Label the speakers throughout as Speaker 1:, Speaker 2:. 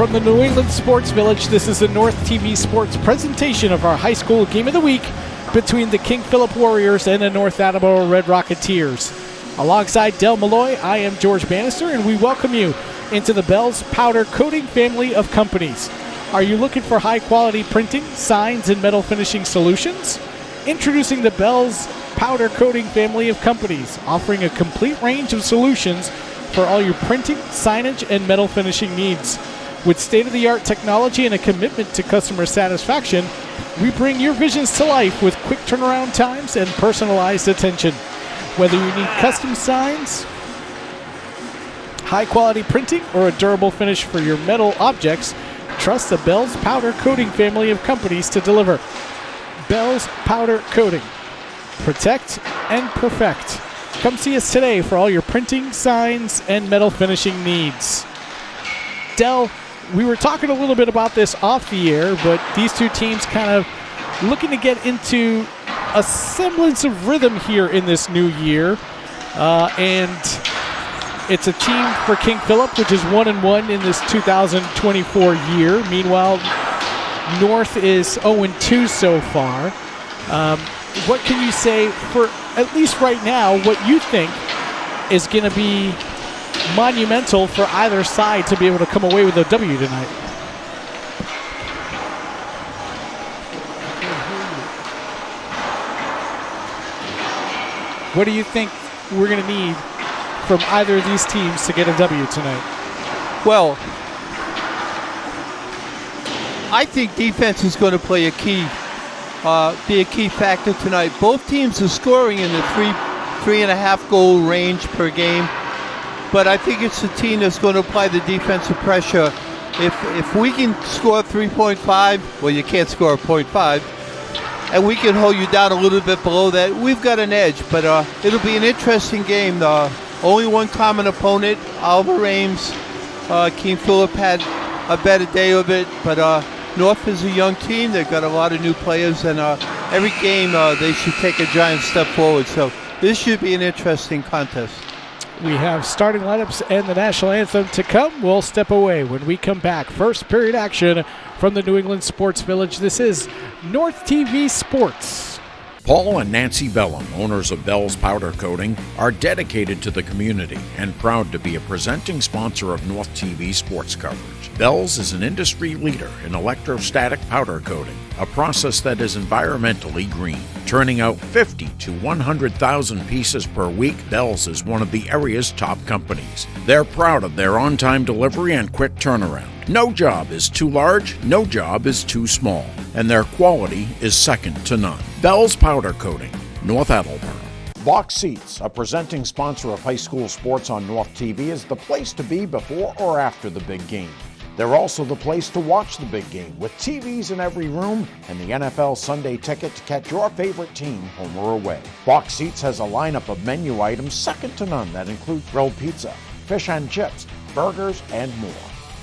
Speaker 1: From the New England Sports Village, this is the North TV Sports presentation of our high school game of the week between the King Philip Warriors and the North Attleboro Red Rocketeers. Alongside Del Malloy, I am George Bannister, and we welcome you into the Bell's Powder Coating family of companies. Are you looking for high-quality printing, signs, and metal finishing solutions? Introducing the Bell's Powder Coating family of companies, offering a complete range of solutions for all your printing, signage, and metal finishing needs. With state-of-the-art technology and a commitment to customer satisfaction, we bring your visions to life with quick turnaround times and personalized attention. Whether you need custom signs, high-quality printing, or a durable finish for your metal objects, trust the Bell's Powder Coating family of companies to deliver. Bell's Powder Coating. Protect and perfect. Come see us today for all your printing, signs, and metal finishing needs. Del, we were talking a little bit about this off the air, but these two teams kind of looking to get into a semblance of rhythm here in this new year. And it's a team for King Philip, which is 1-1 in this 2024 year. Meanwhile, North is 0-2 so far. What can you say for, at least right now, what you think is going to be monumental for either side to be able to come away with a W tonight? What do you think we're going to need from either of these teams to get a W tonight?
Speaker 2: Well, I think defense is going to play be a key factor tonight. Both teams are scoring in the three and a half goal range per game, but I think it's the team that's going to apply the defensive pressure. If we can score 3.5, well, you can't score a 0.5, and we can hold you down a little bit below that, we've got an edge. But it'll be an interesting game. Only one common opponent, Oliver Ames. King Philip had a better day of it, but North is a young team. They've got a lot of new players, and every game they should take a giant step forward. So this should be an interesting contest.
Speaker 1: We have starting lineups and the national anthem to come. We'll step away when we come back. First period action from the New England Sports Village. This is North TV Sports.
Speaker 3: Paul and Nancy Bellum, owners of Bell's Powder Coating, are dedicated to the community and proud to be a presenting sponsor of North TV sports coverage. Bell's is an industry leader in electrostatic powder coating, a process that is environmentally green. Turning out 50 to 100,000 pieces per week, Bell's is one of the area's top companies. They're proud of their on-time delivery and quick turnaround. No job is too large, no job is too small, and their quality is second to none. Bell's Powder Coating, North Attleboro. Box Seats, a presenting sponsor of high school sports on North TV, is the place to be before or after the big game. They're also the place to watch the big game, with TVs in every room and the NFL Sunday ticket to catch your favorite team home or away. Box Seats has a lineup of menu items second to none that include grilled pizza, fish and chips, burgers, and more.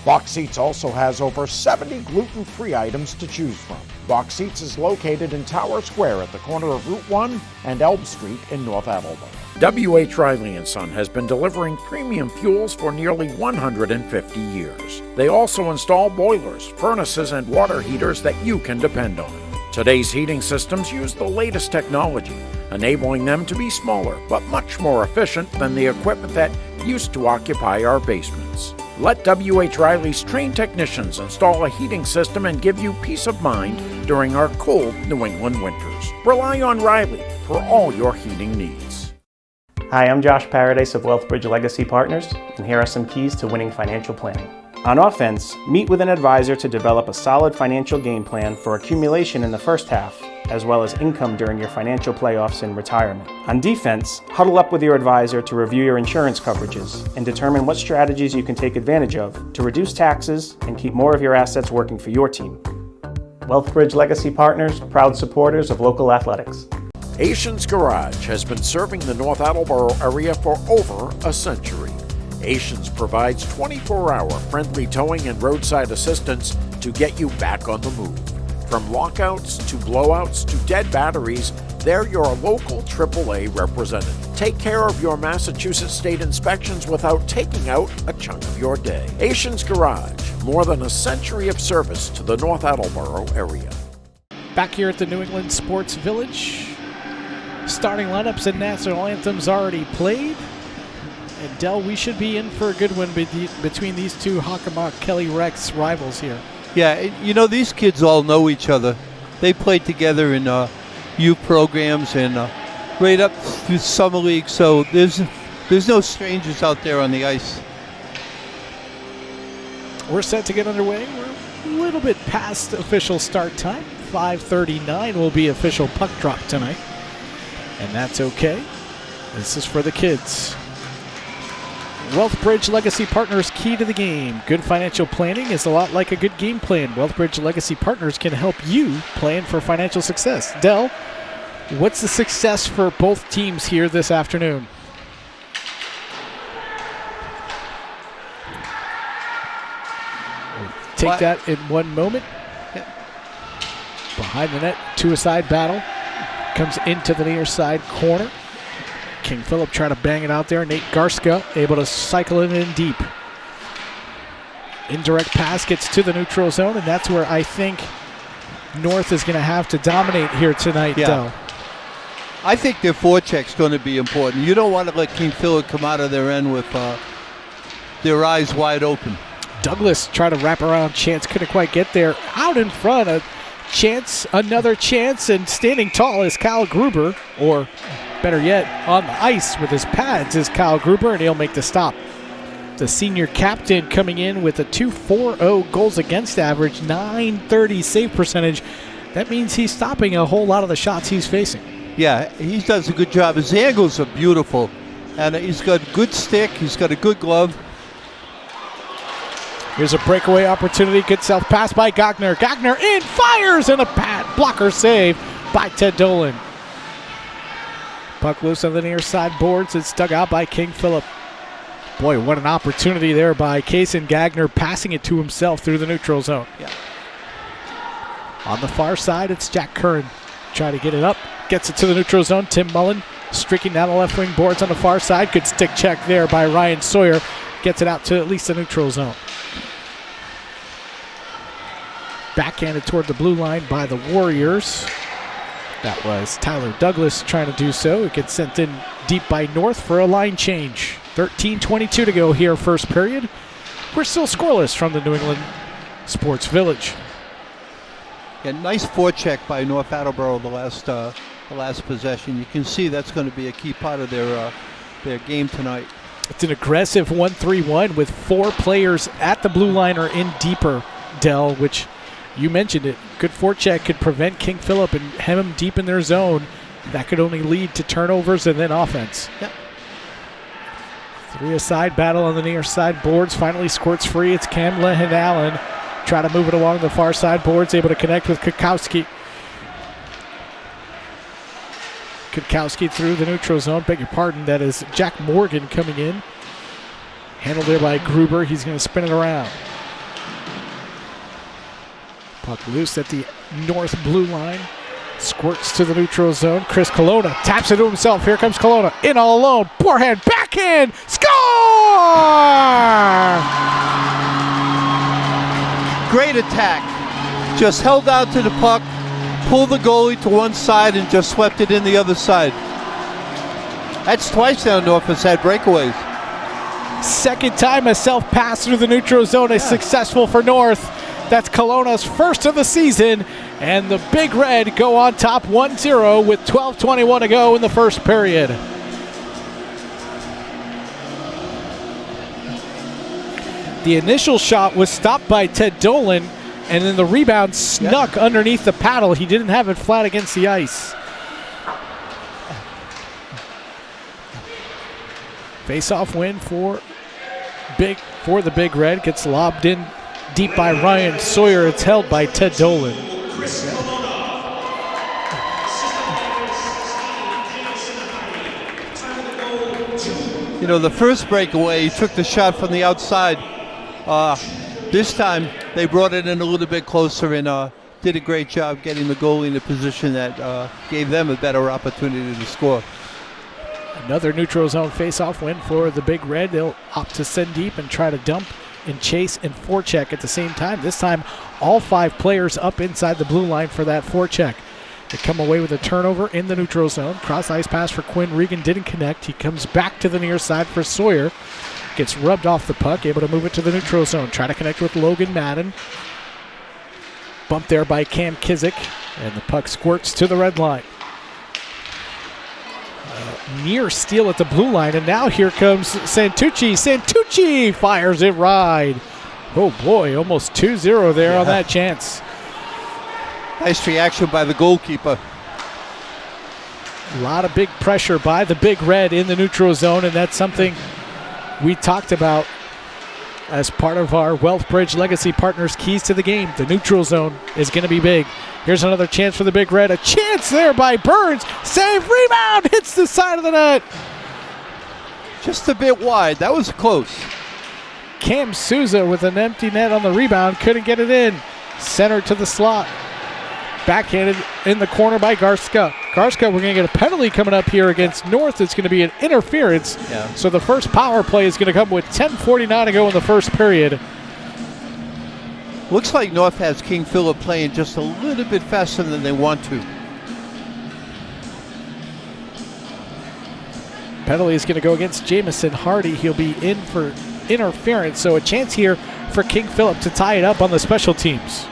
Speaker 3: Box Seats also has over 70 gluten-free items to choose from. Box Seats is located in Tower Square at the corner of Route 1 and Elm Street in North Attleboro. W.H. Riley & Son has been delivering premium fuels for nearly 150 years. They also install boilers, furnaces, and water heaters that you can depend on. Today's heating systems use the latest technology, enabling them to be smaller but much more efficient than the equipment that used to occupy our basements. Let W.H. Riley's trained technicians install a heating system and give you peace of mind during our cold New England winters. Rely on Riley for all your heating needs.
Speaker 4: Hi, I'm Josh Paradise of Wealthbridge Legacy Partners, and here are some keys to winning financial planning. On offense, meet with an advisor to develop a solid financial game plan for accumulation in the first half, as well as income during your financial playoffs in retirement. On defense, huddle up with your advisor to review your insurance coverages and determine what strategies you can take advantage of to reduce taxes and keep more of your assets working for your team. Wealthbridge Legacy Partners, proud supporters of local athletics.
Speaker 3: Asians Garage has been serving the North Attleboro area for over a century. Asians provides 24-hour friendly towing and roadside assistance to get you back on the move. From lockouts to blowouts to dead batteries, they're your local AAA representative. Take care of your Massachusetts State inspections without taking out a chunk of your day. Asians Garage, more than a century of service to the North Attleboro area.
Speaker 1: Back here at the New England Sports Village, starting lineups and national anthems already played. And Dell, we should be in for a good one between these two Hockomock Kelly Rex rivals here.
Speaker 2: Yeah, you know, these kids all know each other. They played together in youth programs and right up through summer league, so there's no strangers out there on the ice.
Speaker 1: We're set to get underway. We're a little bit past official start time. 5:39 will be official puck drop tonight, and that's okay. This is for the kids. Wealthbridge Legacy Partners, key to the game. Good financial planning is a lot like a good game plan. Wealthbridge Legacy Partners can help you plan for financial success. Dell, what's the success for both teams here this afternoon? We'll take that in one moment. Behind the net, two-a-side battle. Comes into the near side corner. King Philip trying to bang it out there. Nate Garska able to cycle it in deep. Indirect pass gets to the neutral zone, and that's where I think North is going to have to dominate here tonight, Dell.
Speaker 2: I think their forecheck's going to be important. You don't want to let King Philip come out of their end with their eyes wide open.
Speaker 1: Douglas tried to wrap around Chance, couldn't quite get there. Out in front of Chance, another chance, and standing tall is Kyle Gruber, or better yet, on the ice with his pads is Kyle Gruber, and he'll make the stop. The senior captain coming in with a .240 goals against average, .930 save percentage. That means he's stopping a whole lot of the shots he's facing.
Speaker 2: Yeah, he does a good job. His angles are beautiful, and he's got a good stick. He's got a good glove.
Speaker 1: Here's a breakaway opportunity. Good self-pass by Gagner. Gagner in, fires, and a pad blocker save by Ted Dolan. Puck loose on the near side boards. It's dug out by King Philip. Boy, what an opportunity there by Kaysen Gagner, passing it to himself through the neutral zone.
Speaker 2: Yeah.
Speaker 1: On the far side, it's Jack Curran. Try to get it up. Gets it to the neutral zone. Tim Mullen streaking down the left wing boards on the far side. Good stick check there by Ryan Sawyer. Gets it out to at least the neutral zone. Backhanded toward the blue line by the Warriors. That was Tyler Douglas trying to do so. It gets sent in deep by North for a line change. 13:22 to go here, first period. We're still scoreless from the New England Sports Village.
Speaker 2: Yeah, nice forecheck by North Attleboro the last possession. You can see that's going to be a key part of their game tonight.
Speaker 1: It's an aggressive 1-3-1 with 4 players at the blue line or in deeper, Dell, which you mentioned it. Good forecheck could prevent King Philip and hem him deep in their zone. That could only lead to turnovers and then offense.
Speaker 2: Yep.
Speaker 1: 3-a-side battle on the near side boards. Finally squirts free. It's Cam Lehan Allen. Try to move it along the far side boards. Able to connect with Kukowski. Kukowski through the neutral zone. Beg your pardon. That is Jack Morgan coming in. Handled there by Gruber. He's going to spin it around. Puck loose at the north blue line. Squirts to the neutral zone. Chris Colonna taps it to himself. Here comes Colonna. In all alone. Forehand. Backhand. Score!
Speaker 2: Great attack. Just held out to the puck, pulled the goalie to one side, and just swept it in the other side. That's twice now North has had breakaways.
Speaker 1: Second time a self-pass through the neutral zone is successful for North. That's Colonna's first of the season, and the Big Red go on top 1-0 with 12:21 to go in the first period. The initial shot was stopped by Ted Dolan, and then the rebound snuck underneath the paddle. He didn't have it flat against the ice. Face-off win for the Big Red. Gets lobbed in deep by Ryan Sawyer. It's held by Ted Dolan.
Speaker 2: You know, the first breakaway, he took the shot from the outside. This time, they brought it in a little bit closer and did a great job getting the goalie in a position that gave them a better opportunity to score.
Speaker 1: Another neutral zone face-off win for the Big Red. They'll opt to send deep and try to dump and chase and forecheck at the same time. This time, all 5 players up inside the blue line for that forecheck. They come away with a turnover in the neutral zone. Cross-ice pass for Quinn Regan didn't connect. He comes back to the near side for Sawyer. Gets rubbed off the puck, able to move it to the neutral zone. Try to connect with Logan Madden. Bumped there by Cam Kizik, and the puck squirts to the red line. Near steal at the blue line, and now here comes Santucci. Santucci fires it right. Oh boy, almost 2-0 there on that chance.
Speaker 2: Nice reaction by the goalkeeper.
Speaker 1: A lot of big pressure by the Big Red in the neutral zone, and that's something we talked about as part of our Wealthbridge Legacy Partners keys to the game. The neutral zone is going to be big. Here's another chance for the Big Red. A chance there by Burns. Save, rebound, hits the side of the net.
Speaker 2: Just a bit wide. That was close.
Speaker 1: Cam Souza with an empty net on the rebound. Couldn't get it in. Center to the slot. Backhanded in the corner by Garska. Garska, we're going to get a penalty coming up here against North. It's going to be an interference.
Speaker 2: Yeah.
Speaker 1: So the first power play is going to come with 10:49 to go in the first period.
Speaker 2: Looks like North has King Philip playing just a little bit faster than they want to.
Speaker 1: Penalty is going to go against Jamison Hardy. He'll be in for interference. So a chance here for King Philip to tie it up on the special teams.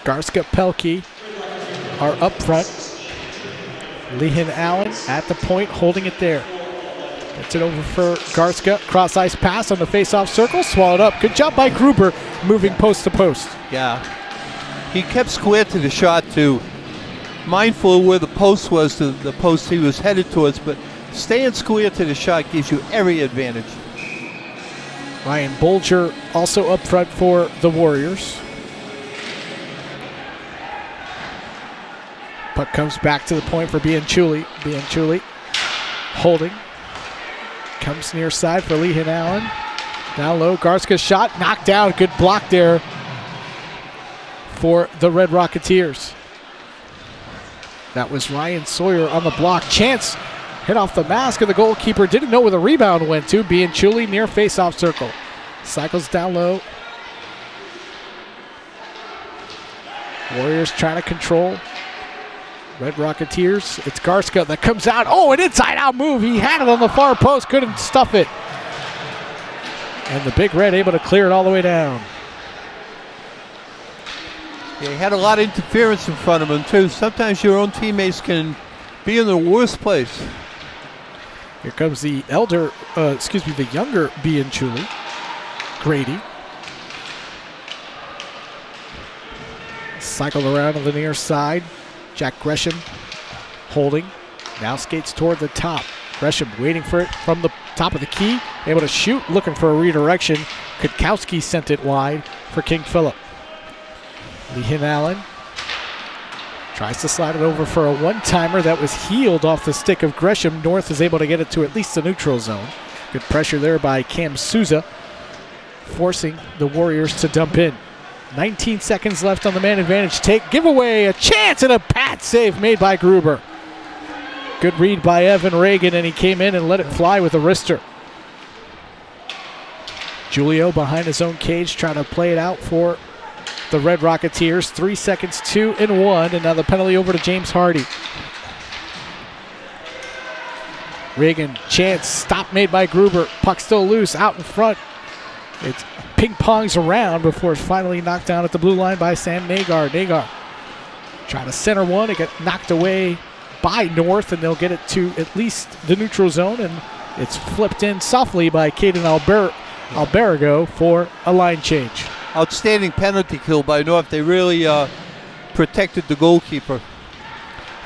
Speaker 1: Garska Pelkey are up front. Lehan Allen at the point, holding it there. Gets it over for Garska. Cross-ice pass on the face-off circle. Swallowed up. Good job by Gruber moving post to post.
Speaker 2: Yeah. He kept square to the shot, too. Mindful of where the post was, to the post he was headed towards, but staying square to the shot gives you every advantage.
Speaker 1: Ryan Bolger also up front for the Warriors. Puck comes back to the point for Bianchuli. Bianchuli holding. Comes near side for Lehan Allen. Down low, Garska's shot, knocked down. Good block there for the Red Rocketeers. That was Ryan Sawyer on the block. Chance hit off the mask of the goalkeeper. Didn't know where the rebound went to. Bianchuli near face-off circle. Cycles down low. Warriors trying to control. Red Rocketeers, it's Garska that comes out. Oh, an inside-out move. He had it on the far post, couldn't stuff it. And the Big Red able to clear it all the way down.
Speaker 2: Yeah, he had a lot of interference in front of him, too. Sometimes your own teammates can be in the worst place.
Speaker 1: Here comes the the younger Bianchuli, Grady. Cycled around on the near side. Jack Gresham holding. Now skates toward the top. Gresham waiting for it from the top of the key. Able to shoot, looking for a redirection. Kutkowski sent it wide for King Philip. Lehan Allen tries to slide it over for a one-timer that was healed off the stick of Gresham. North is able to get it to at least the neutral zone. Good pressure there by Cam Souza, forcing the Warriors to dump in. 19 seconds left on the man advantage. Giveaway, a chance, and a pat save made by Gruber. Good read by Evan Reagan, and he came in and let it fly with a wrister. Julio behind his own cage trying to play it out for the Red Rocketeers. 3 seconds, 2 and 1, and now the penalty over to James Hardy. Reagan, chance, stop made by Gruber. Puck still loose, out in front. It's ping-pongs around before it's finally knocked down at the blue line by Sam Nagar. Nagar trying to center one. It got knocked away by North, and they'll get it to at least the neutral zone, and it's flipped in softly by Caden Alberigo for a line change.
Speaker 2: Outstanding penalty kill by North. They really protected the goalkeeper.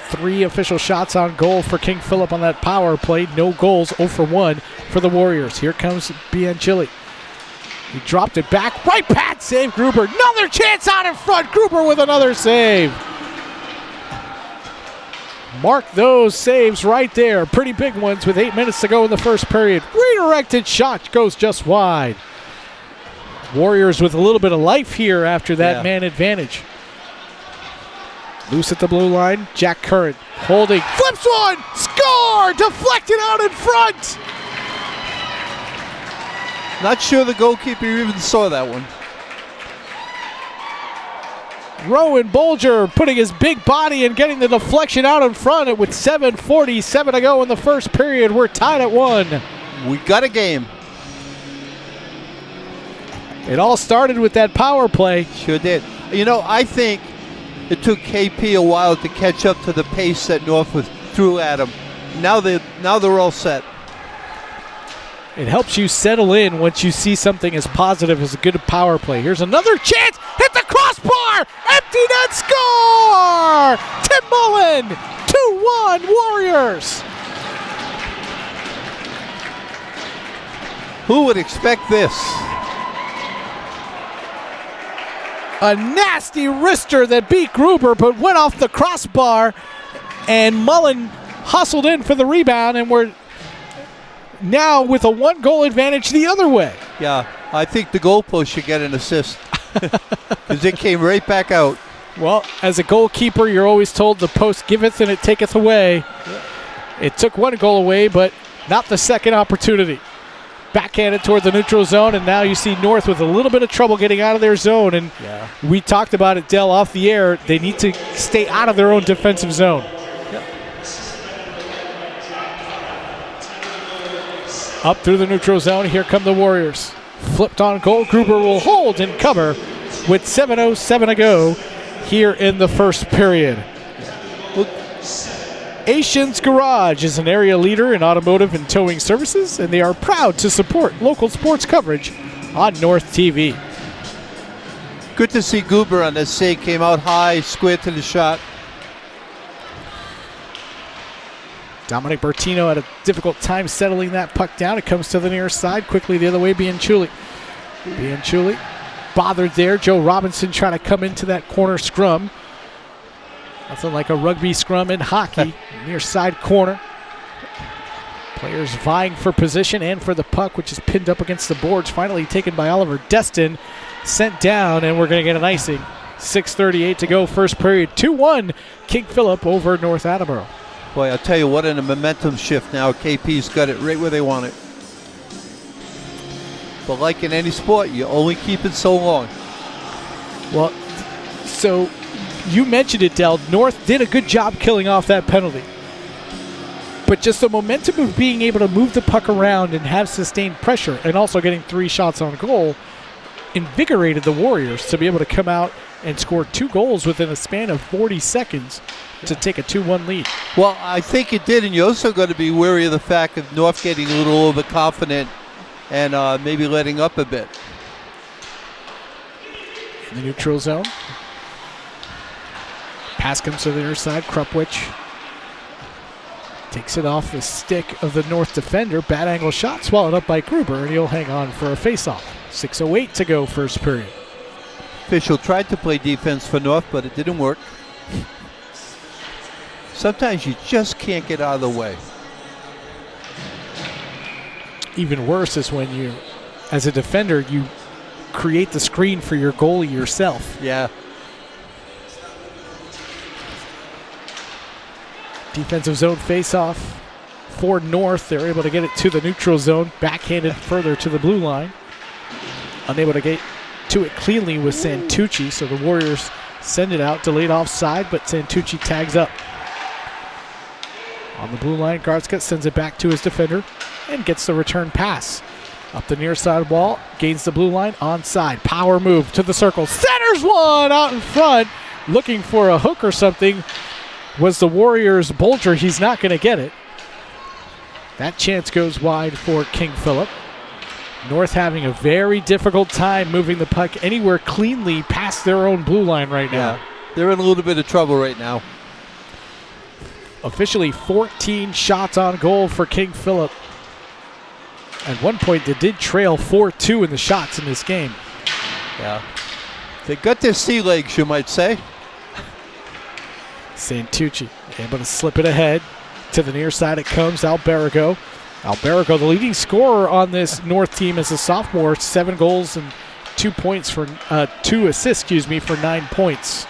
Speaker 1: 3 official shots on goal for King Philip on that power play. No goals, 0 for 1 for the Warriors. Here comes Bianchili. He dropped it back. Right pad save, Gruber. Another chance out in front. Gruber with another save. Mark those saves right there. Pretty big ones with 8 minutes to go in the first period. Redirected shot goes just wide. Warriors with a little bit of life here after that man advantage. Loose at the blue line. Jack Curran holding. Flips one! Score! Deflected out in front!
Speaker 2: Not sure the goalkeeper even saw that one.
Speaker 1: Rowan Bolger putting his big body and getting the deflection out in front. And with 7:47 to go in the first period, we're tied at 1.
Speaker 2: We got a game.
Speaker 1: It all started with that power play.
Speaker 2: Sure did. You know, I think it took KP a while to catch up to the pace that North threw at them. Now they're all set.
Speaker 1: It helps you settle in once you see something as positive as a good power play. Here's another chance. Hit the crossbar. Empty net score. Tim Mullen. 2-1 Warriors.
Speaker 2: Who would expect this?
Speaker 1: A nasty wrister that beat Gruber but went off the crossbar, and Mullen hustled in for the rebound, and we're now with a 1-goal advantage the other way.
Speaker 2: Yeah, I think the goalpost should get an assist because it came right back out.
Speaker 1: Well, as a goalkeeper, you're always told the post giveth and it taketh away. It took 1 goal away, but not the second opportunity. Backhanded toward the neutral zone, and now you see North with a little bit of trouble getting out of their zone. And we talked about it, Dell, off the air. They need to stay out of their own defensive zone. Up through the neutral zone, here come the Warriors. Flipped on goal, Gruber will hold and cover with 7:07 to go here in the first period. Asians Garage is an area leader in automotive and towing services, and they are proud to support local sports coverage on North TV.
Speaker 2: Good to see Gruber on this save. Came out high, squared to the shot.
Speaker 1: Dominic Bertino had a difficult time settling that puck down. It comes to the near side. Quickly the other way, Bianchuli. Bianchuli bothered there. Joe Robinson trying to come into that corner scrum. Nothing like a rugby scrum in hockey. Near side corner. Players vying for position and for the puck, which is pinned up against the boards. Finally taken by Oliver Destin. Sent down, and we're going to get an icing. 6:38 to go, first period. 2-1 King Philip over North Attleboro.
Speaker 2: Boy, I'll tell you what, in a momentum shift now. KP's got it right where they want it. But like in any sport, you only keep it so long.
Speaker 1: Well, so you mentioned it, Del. North did a good job killing off that penalty. But just the momentum of being able to move the puck around and have sustained pressure and also getting 3 shots on goal invigorated the Warriors to be able to come out and score 2 goals within a span of 40 seconds to take a 2-1 lead.
Speaker 2: Well, I think it did, and you're also going to be wary of the fact of North getting a little overconfident and maybe letting up a bit.
Speaker 1: In the neutral zone. Pass comes to the near side. Krupwich takes it off the stick of the North defender. Bad angle shot swallowed up by Gruber, and he'll hang on for a face-off. 6:08 to go, first period.
Speaker 2: Official tried to play defense for North, but it didn't work. Sometimes you just can't get out of the way.
Speaker 1: Even worse is when you, as a defender, you create the screen for your goalie yourself.
Speaker 2: Yeah.
Speaker 1: Defensive zone face-off for North. They're able to get it to the neutral zone. Backhanded further to the blue line. Unable to get to it cleanly with Santucci, so the Warriors send it out. Delayed offside, but Santucci tags up. On the blue line, Gartzka sends it back to his defender and gets the return pass. Up the near side wall, gains the blue line, onside. Power move to the circle. Centers one out in front. Looking for a hook or something was the Warriors' Bolger. He's not going to get it. That chance goes wide for King Philip. North having a very difficult time moving the puck anywhere cleanly past their own blue line right now.
Speaker 2: Yeah, they're in a little bit of trouble right now.
Speaker 1: Officially 14 shots on goal for King Philip. At one point, they did trail 4-2 in the shots in this game.
Speaker 2: Yeah. They got their sea legs, you might say.
Speaker 1: Santucci able to slip it ahead. To the near side it comes, Alberigo. Alberigo, the leading scorer on this North team as a sophomore, 7 goals and 2 assists, for 9 points.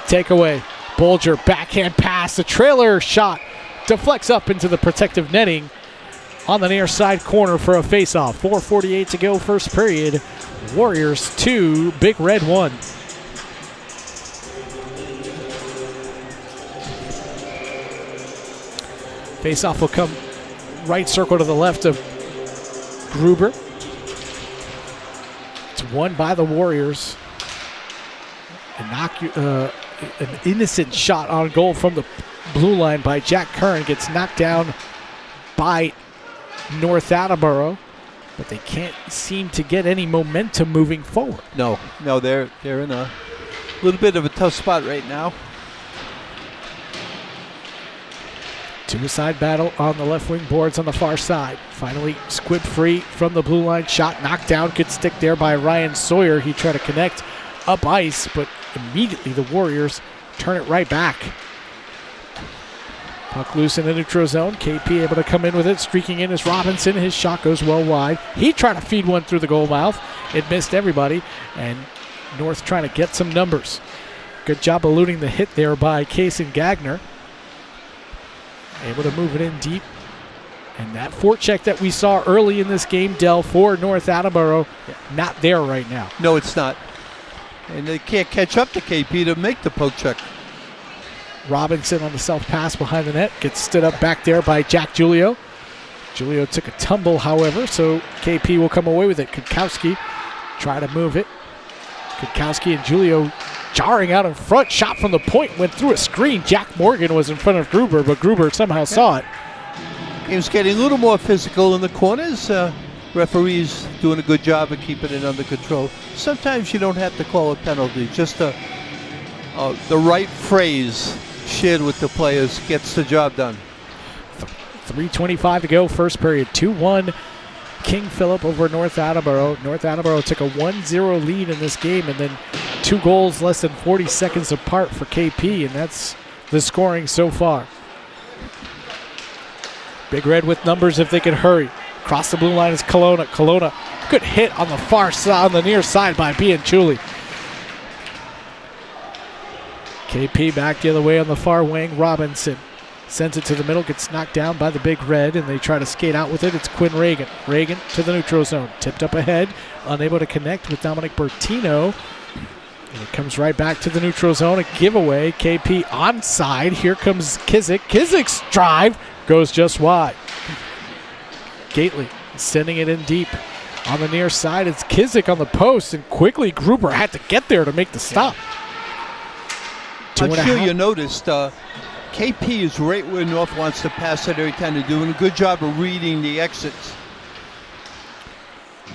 Speaker 1: takeaway. Bulger, backhand pass, the trailer shot deflects up into the protective netting on the near side corner for a face-off. 4:48 to go, first period. Warriors 2, Big Red 1. Face-off will come right circle to the left of Gruber. It's won by the Warriors. An innocent shot on goal from the blue line by Jack Curran gets knocked down by North Attleboro, but they can't seem to get any momentum moving forward.
Speaker 2: No, they're in a little bit of a tough spot right now.
Speaker 1: Two-side battle on the left wing boards on the far side. Finally, squib free from the blue line. Shot knocked down. Good stick there by Ryan Sawyer. He tried to connect up ice, but immediately the Warriors turn it right back. Puck loose in the neutral zone. KP able to come in with it. Streaking in is Robinson. His shot goes well wide. He tried to feed one through the goal mouth. It missed everybody, and North trying to get some numbers. Good job eluding the hit there by Kaysen Gagner. Able to move it in deep. And that forecheck that we saw early in this game, Dell, for North Attleboro, not there right now.
Speaker 2: No, it's not. And they can't catch up to KP to make the poke check.
Speaker 1: Robinson on the self-pass behind the net. Gets stood up back there by Jack Julio. Julio took a tumble, however, so KP will come away with it. Kudkowski try to move it. Kudkowski and Julio jarring out in front. Shot from the point. Went through a screen. Jack Morgan was in front of Gruber, but Gruber somehow saw it.
Speaker 2: Game's getting a little more physical in the corners. Referees doing a good job of keeping it under control. Sometimes you don't have to call a penalty. Just the right phrase shared with the players gets the job done.
Speaker 1: 3:25 to go, first period. 2-1 King Philip over North Attleboro. North Attleboro took a 1-0 lead in this game, and then 2 goals less than 40 seconds apart for KP, and that's the scoring so far. Big Red with numbers if they can hurry. Across the blue line is Kelowna. Kelowna, good hit on the far side, on the near side by Bianchuli. KP back the other way on the far wing. Robinson sends it to the middle, gets knocked down by the Big Red, and they try to skate out with it. It's Quinn Reagan. Reagan to the neutral zone. Tipped up ahead, unable to connect with Dominic Bertino. And it comes right back to the neutral zone. A giveaway. KP onside. Here comes Kizik. Kizik's drive goes just wide. Gately sending it in deep. On the near side, it's Kizik on the post, and quickly Gruber had to get there to make the stop.
Speaker 2: I'm sure you noticed KP is right where North wants to pass it every time. They're doing a good job of reading the exits.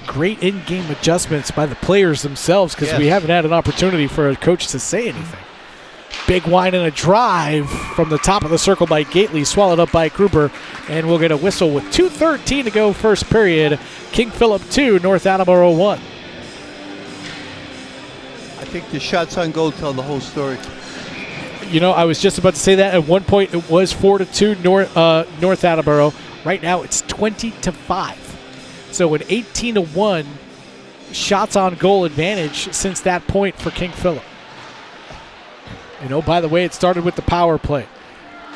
Speaker 1: Great in-game adjustments by the players themselves, because we haven't had an opportunity for a coach to say anything. Big wide and a drive from the top of the circle by Gately, swallowed up by Gruber, and we'll get a whistle with 2:13 to go, first period. King Philip 2, North Attleboro 1.
Speaker 2: I think the shots on goal tell the whole story.
Speaker 1: You know, I was just about to say that. At one point, it was 4-2 North Attleboro. Right now, it's 20-5. So an 18-1 shots on goal advantage since that point for King Philip. You know, by the way, it started with the power play.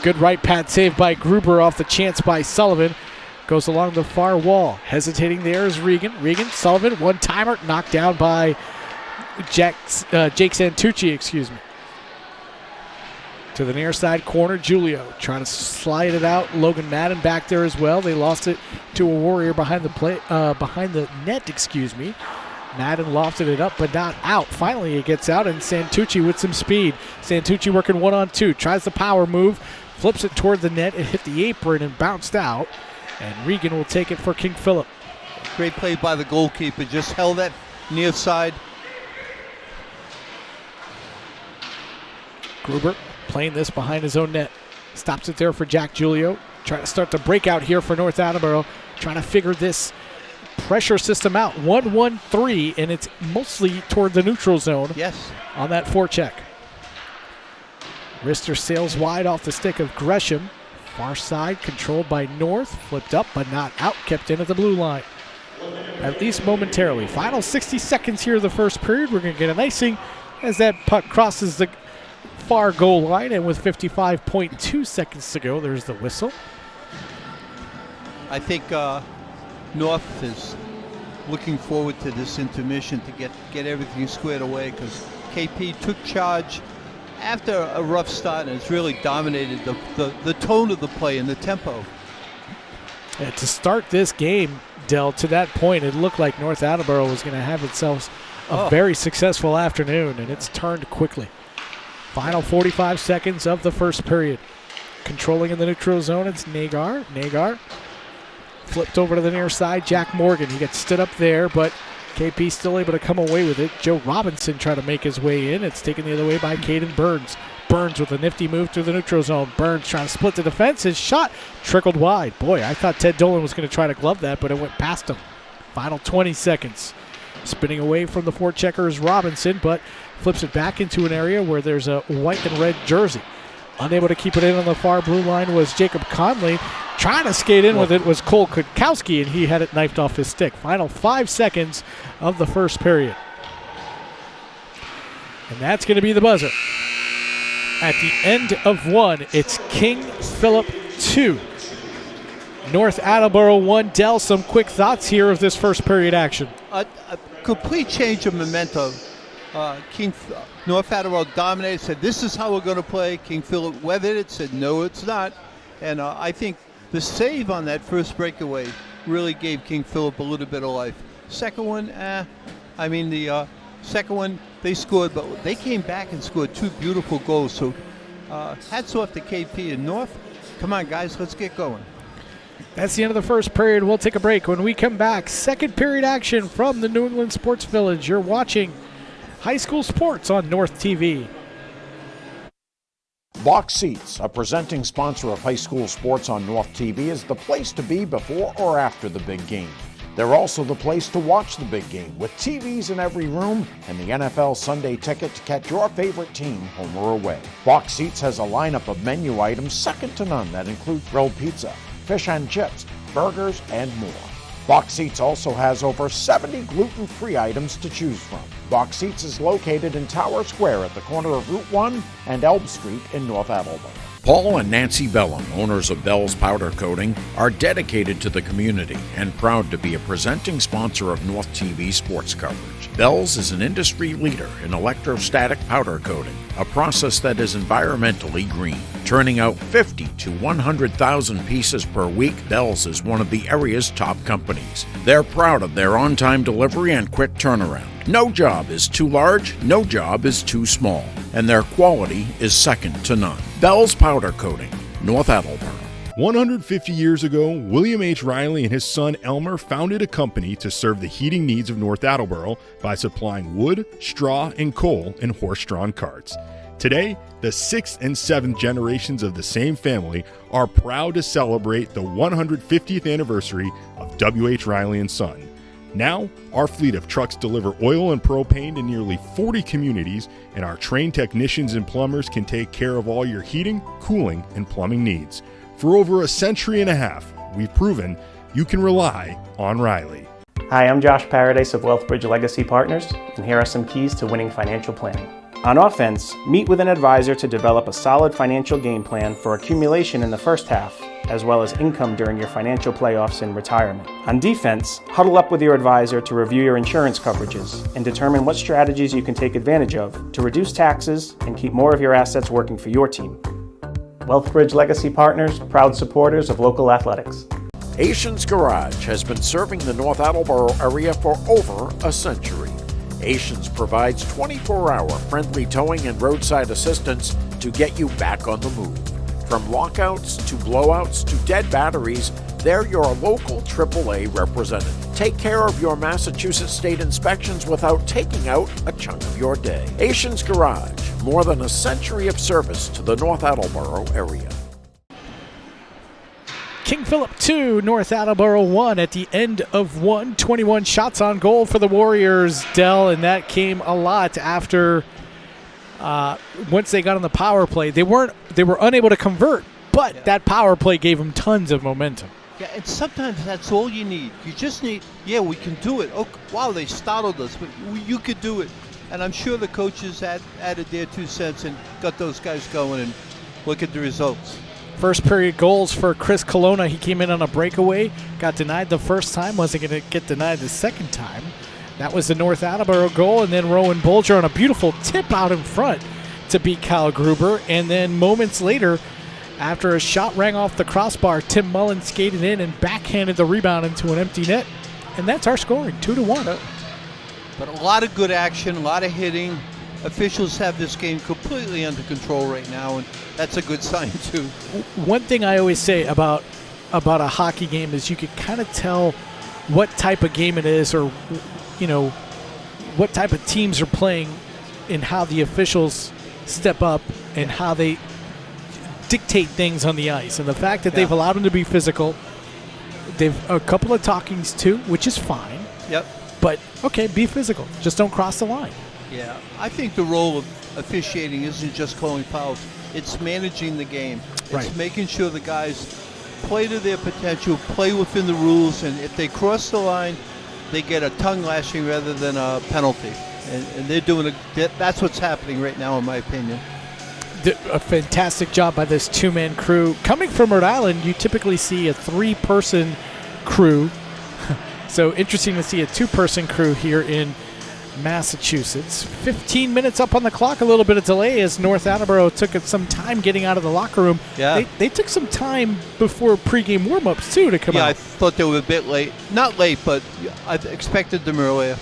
Speaker 1: Good right pad save by Gruber off the chance by Sullivan. Goes along the far wall. Hesitating there is Regan. Regan, Sullivan, one-timer, knocked down by Jake Santucci, excuse me. To the near side corner, Julio trying to slide it out. Logan Madden back there as well. They lost it to a Warrior behind the net, excuse me. Madden lofted it up, but not out. Finally, it gets out, and Santucci with some speed. Santucci working 1-on-2. Tries the power move. Flips it toward the net. It hit the apron and bounced out. And Regan will take it for King Philip.
Speaker 2: Great play by the goalkeeper. Just held that near side.
Speaker 1: Gruber playing this behind his own net. Stops it there for Jack Julio. Trying to start the breakout here for North Attleboro. Trying to figure this pressure system out. 1-1-3, and it's mostly toward the neutral zone.
Speaker 2: Yes.
Speaker 1: On that forecheck. Rister sails wide off the stick of Gresham. Far side controlled by North. Flipped up but not out. Kept in at the blue line. At least momentarily. Final 60 seconds here of the first period. We're going to get an icing as that puck crosses the far goal line, and with 55.2 seconds to go, there's the whistle.
Speaker 2: I think North is looking forward to this intermission to get everything squared away, because KP took charge after a rough start and has really dominated the tone of the play and the tempo.
Speaker 1: Yeah, to start this game, Del, to that point, it looked like North Attleboro was going to have itself a very successful afternoon, and it's turned quickly. Final 45 seconds of the first period. Controlling in the neutral zone, it's Nagar. Nagar flipped over to the near side. Jack Morgan, he gets stood up there, but KP still able to come away with it. Joe Robinson trying to make his way in. It's taken the other way by Caden Burns. Burns with a nifty move through the neutral zone. Burns trying to split the defense. His shot trickled wide. Boy, I thought Ted Dolan was going to try to glove that, but it went past him. Final 20 seconds. Spinning away from the forechecker is Robinson, but flips it back into an area where there's a white and red jersey. Unable to keep it in on the far blue line was Jacob Conley. Trying to skate in with it was Cole Kutkowski, and he had it knifed off his stick. Final 5 seconds of the first period. And that's going to be the buzzer. At the end of one, it's King Philip 2. North Attleboro 1. Del, some quick thoughts here of this first period action.
Speaker 2: A complete change of momentum. North Attleboro dominated, said this is how we're going to play. King Philip weathered it, said no it's not. And I think the save on that first breakaway really gave King Philip a little bit of life. Second one, the second one they scored, but they came back and scored 2 beautiful goals. So hats off to KP and North. Come on, guys, let's get going.
Speaker 1: That's the end of the first period. We'll take a break. When we come back, second period action from the New England Sports Village. You're watching high school sports on North TV.
Speaker 3: Box Seats, a presenting sponsor of high school sports on North TV, is the place to be before or after the big game. They're also the place to watch the big game, with TVs in every room and the NFL Sunday ticket to catch your favorite team home or away. Box Seats has a lineup of menu items second to none that include grilled pizza, fish and chips, burgers, and more. Box Seats also has over 70 gluten-free items to choose from. Box Seats is located in Tower Square at the corner of Route 1 and Elm Street in North Attleboro. Paul and Nancy Bellum, owners of Bell's Powder Coating, are dedicated to the community and proud to be a presenting sponsor of North TV sports coverage. Bell's is an industry leader in electrostatic powder coating, a process that is environmentally green. Turning out 50 to 100,000 pieces per week, Bell's is one of the area's top companies. They're proud of their on-time delivery and quick turnaround. No job is too large, no job is too small, and their quality is second to none. Bell's Powder Coating, North Attleboro.
Speaker 5: 150 years ago, William H. Riley and his son Elmer founded a company to serve the heating needs of North Attleboro by supplying wood, straw, and coal in horse-drawn carts. Today, the 6th and 7th generations of the same family are proud to celebrate the 150th anniversary of W.H. Riley and Son. Now, our fleet of trucks deliver oil and propane to nearly 40 communities, and our trained technicians and plumbers can take care of all your heating, cooling, and plumbing needs. For over a century and a half, we've proven you can rely on Riley.
Speaker 4: Hi, I'm Josh Paradise of Wealthbridge Legacy Partners, and here are some keys to winning financial planning. On offense, meet with an advisor to develop a solid financial game plan for accumulation in the first half, as well as income during your financial playoffs and retirement. On defense, huddle up with your advisor to review your insurance coverages and determine what strategies you can take advantage of to reduce taxes and keep more of your assets working for your team. Wealthbridge Legacy Partners, proud supporters of local athletics.
Speaker 3: Asians Garage has been serving the North Attleboro area for over a century. Asians provides 24-hour friendly towing and roadside assistance to get you back on the move. From lockouts to blowouts to dead batteries, they're your local AAA representative. Take care of your Massachusetts state inspections without taking out a chunk of your day. Asians Garage, more than a century of service to the North Attleboro area.
Speaker 1: King Philip 2, North Attleboro 1 at the end of 1. 21 shots on goal for the Warriors, Del, and that came a lot after once they got on the power play. They were unable to convert, but that power play gave them tons of momentum.
Speaker 2: Yeah, and sometimes that's all you need. You just need, we can do it. Oh, wow, they startled us, but you could do it. And I'm sure the coaches added their 2 cents and got those guys going, and look at the results.
Speaker 1: First period goals for Chris Colonna. He came in on a breakaway, got denied the first time, wasn't going to get denied the second time. That was the North Attleboro goal, and then Rowan Bolger on a beautiful tip out in front to beat Kyle Gruber. And then moments later, after a shot rang off the crossbar, Tim Mullen skated in and backhanded the rebound into an empty net. And that's our scoring, 2-1.
Speaker 2: But a lot of good action, a lot of hitting. Officials have this game completely under control right now, and that's a good sign too.
Speaker 1: One thing I always say about a hockey game is you can kind of tell what type of game it is, or what type of teams are playing, and how the officials step up and how they dictate things on the ice. And the fact that they've allowed them to be physical, they've a couple of talkings too, which is fine.
Speaker 2: Yep.
Speaker 1: But okay, be physical. Just don't cross the line.
Speaker 2: Yeah, I think the role of officiating isn't just calling fouls. It's managing the game.
Speaker 1: Right.
Speaker 2: It's making sure the guys play to their potential, play within the rules, and if they cross the line, they get a tongue lashing rather than a penalty. And they're doing that's what's happening right now, in my opinion.
Speaker 1: A fantastic job by this two-man crew. Coming from Rhode Island, you typically see a 3-person crew. So interesting to see a 2-person crew here in Massachusetts. 15 minutes up on the clock, a little bit of delay as North Attleboro took some time getting out of the locker room.
Speaker 2: Yeah.
Speaker 1: They took some time before pregame warm-ups, too, to come out.
Speaker 2: Yeah, I thought they were a bit late. Not late, but I expected them earlier.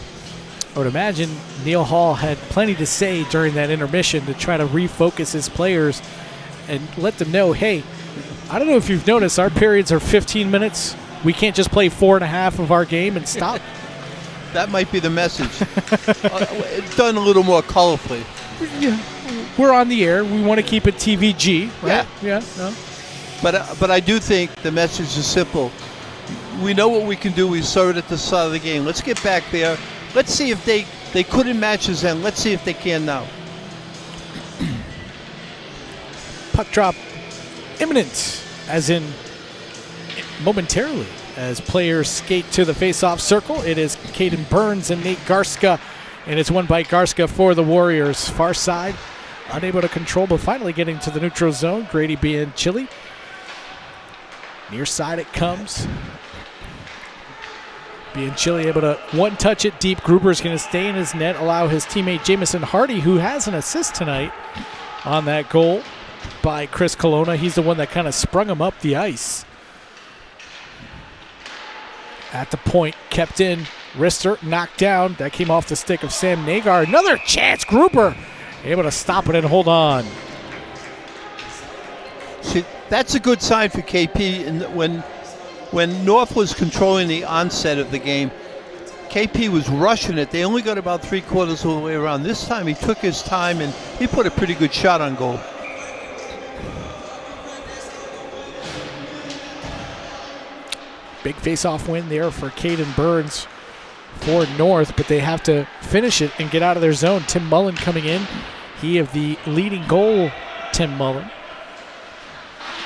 Speaker 1: I would imagine Neil Hall had plenty to say during that intermission to try to refocus his players and let them know, hey, I don't know if you've noticed, our periods are 15 minutes. We can't just play 4.5 of our game and stop.
Speaker 2: That might be the message. Done a little more colorfully.
Speaker 1: Yeah, we're on the air. We want to keep it TVG, right?
Speaker 2: Yeah.
Speaker 1: No.
Speaker 2: But I do think the message is simple. We know what we can do. We saw it at the start of the game. Let's get back there. Let's see if they couldn't match us then. Let's see if they can now.
Speaker 1: Puck drop imminent, as in momentarily, as players skate to the face-off circle. It is Caden Burns and Nate Garska, and it's won by Garska for the Warriors. Far side, unable to control, but finally getting to the neutral zone. Grady Bianchilli. Near side it comes. Bianchilli able to one-touch it deep. Gruber's going to stay in his net, allow his teammate Jamison Hardy, who has an assist tonight on that goal by Chris Colonna. He's the one that kind of sprung him up the ice. At the point, kept in. Rister knocked down. That came off the stick of Sam Nagar. Another chance. Gruber able to stop it and hold on.
Speaker 2: See, that's a good sign for KP. And when North was controlling the onset of the game, KP was rushing it. They only got about 3/4 of the way around. This time he took his time and he put a pretty good shot on goal.
Speaker 1: Big face-off win there for Caden Burns for North, but they have to finish it and get out of their zone. Tim Mullen coming in. He of the leading goal, Tim Mullen.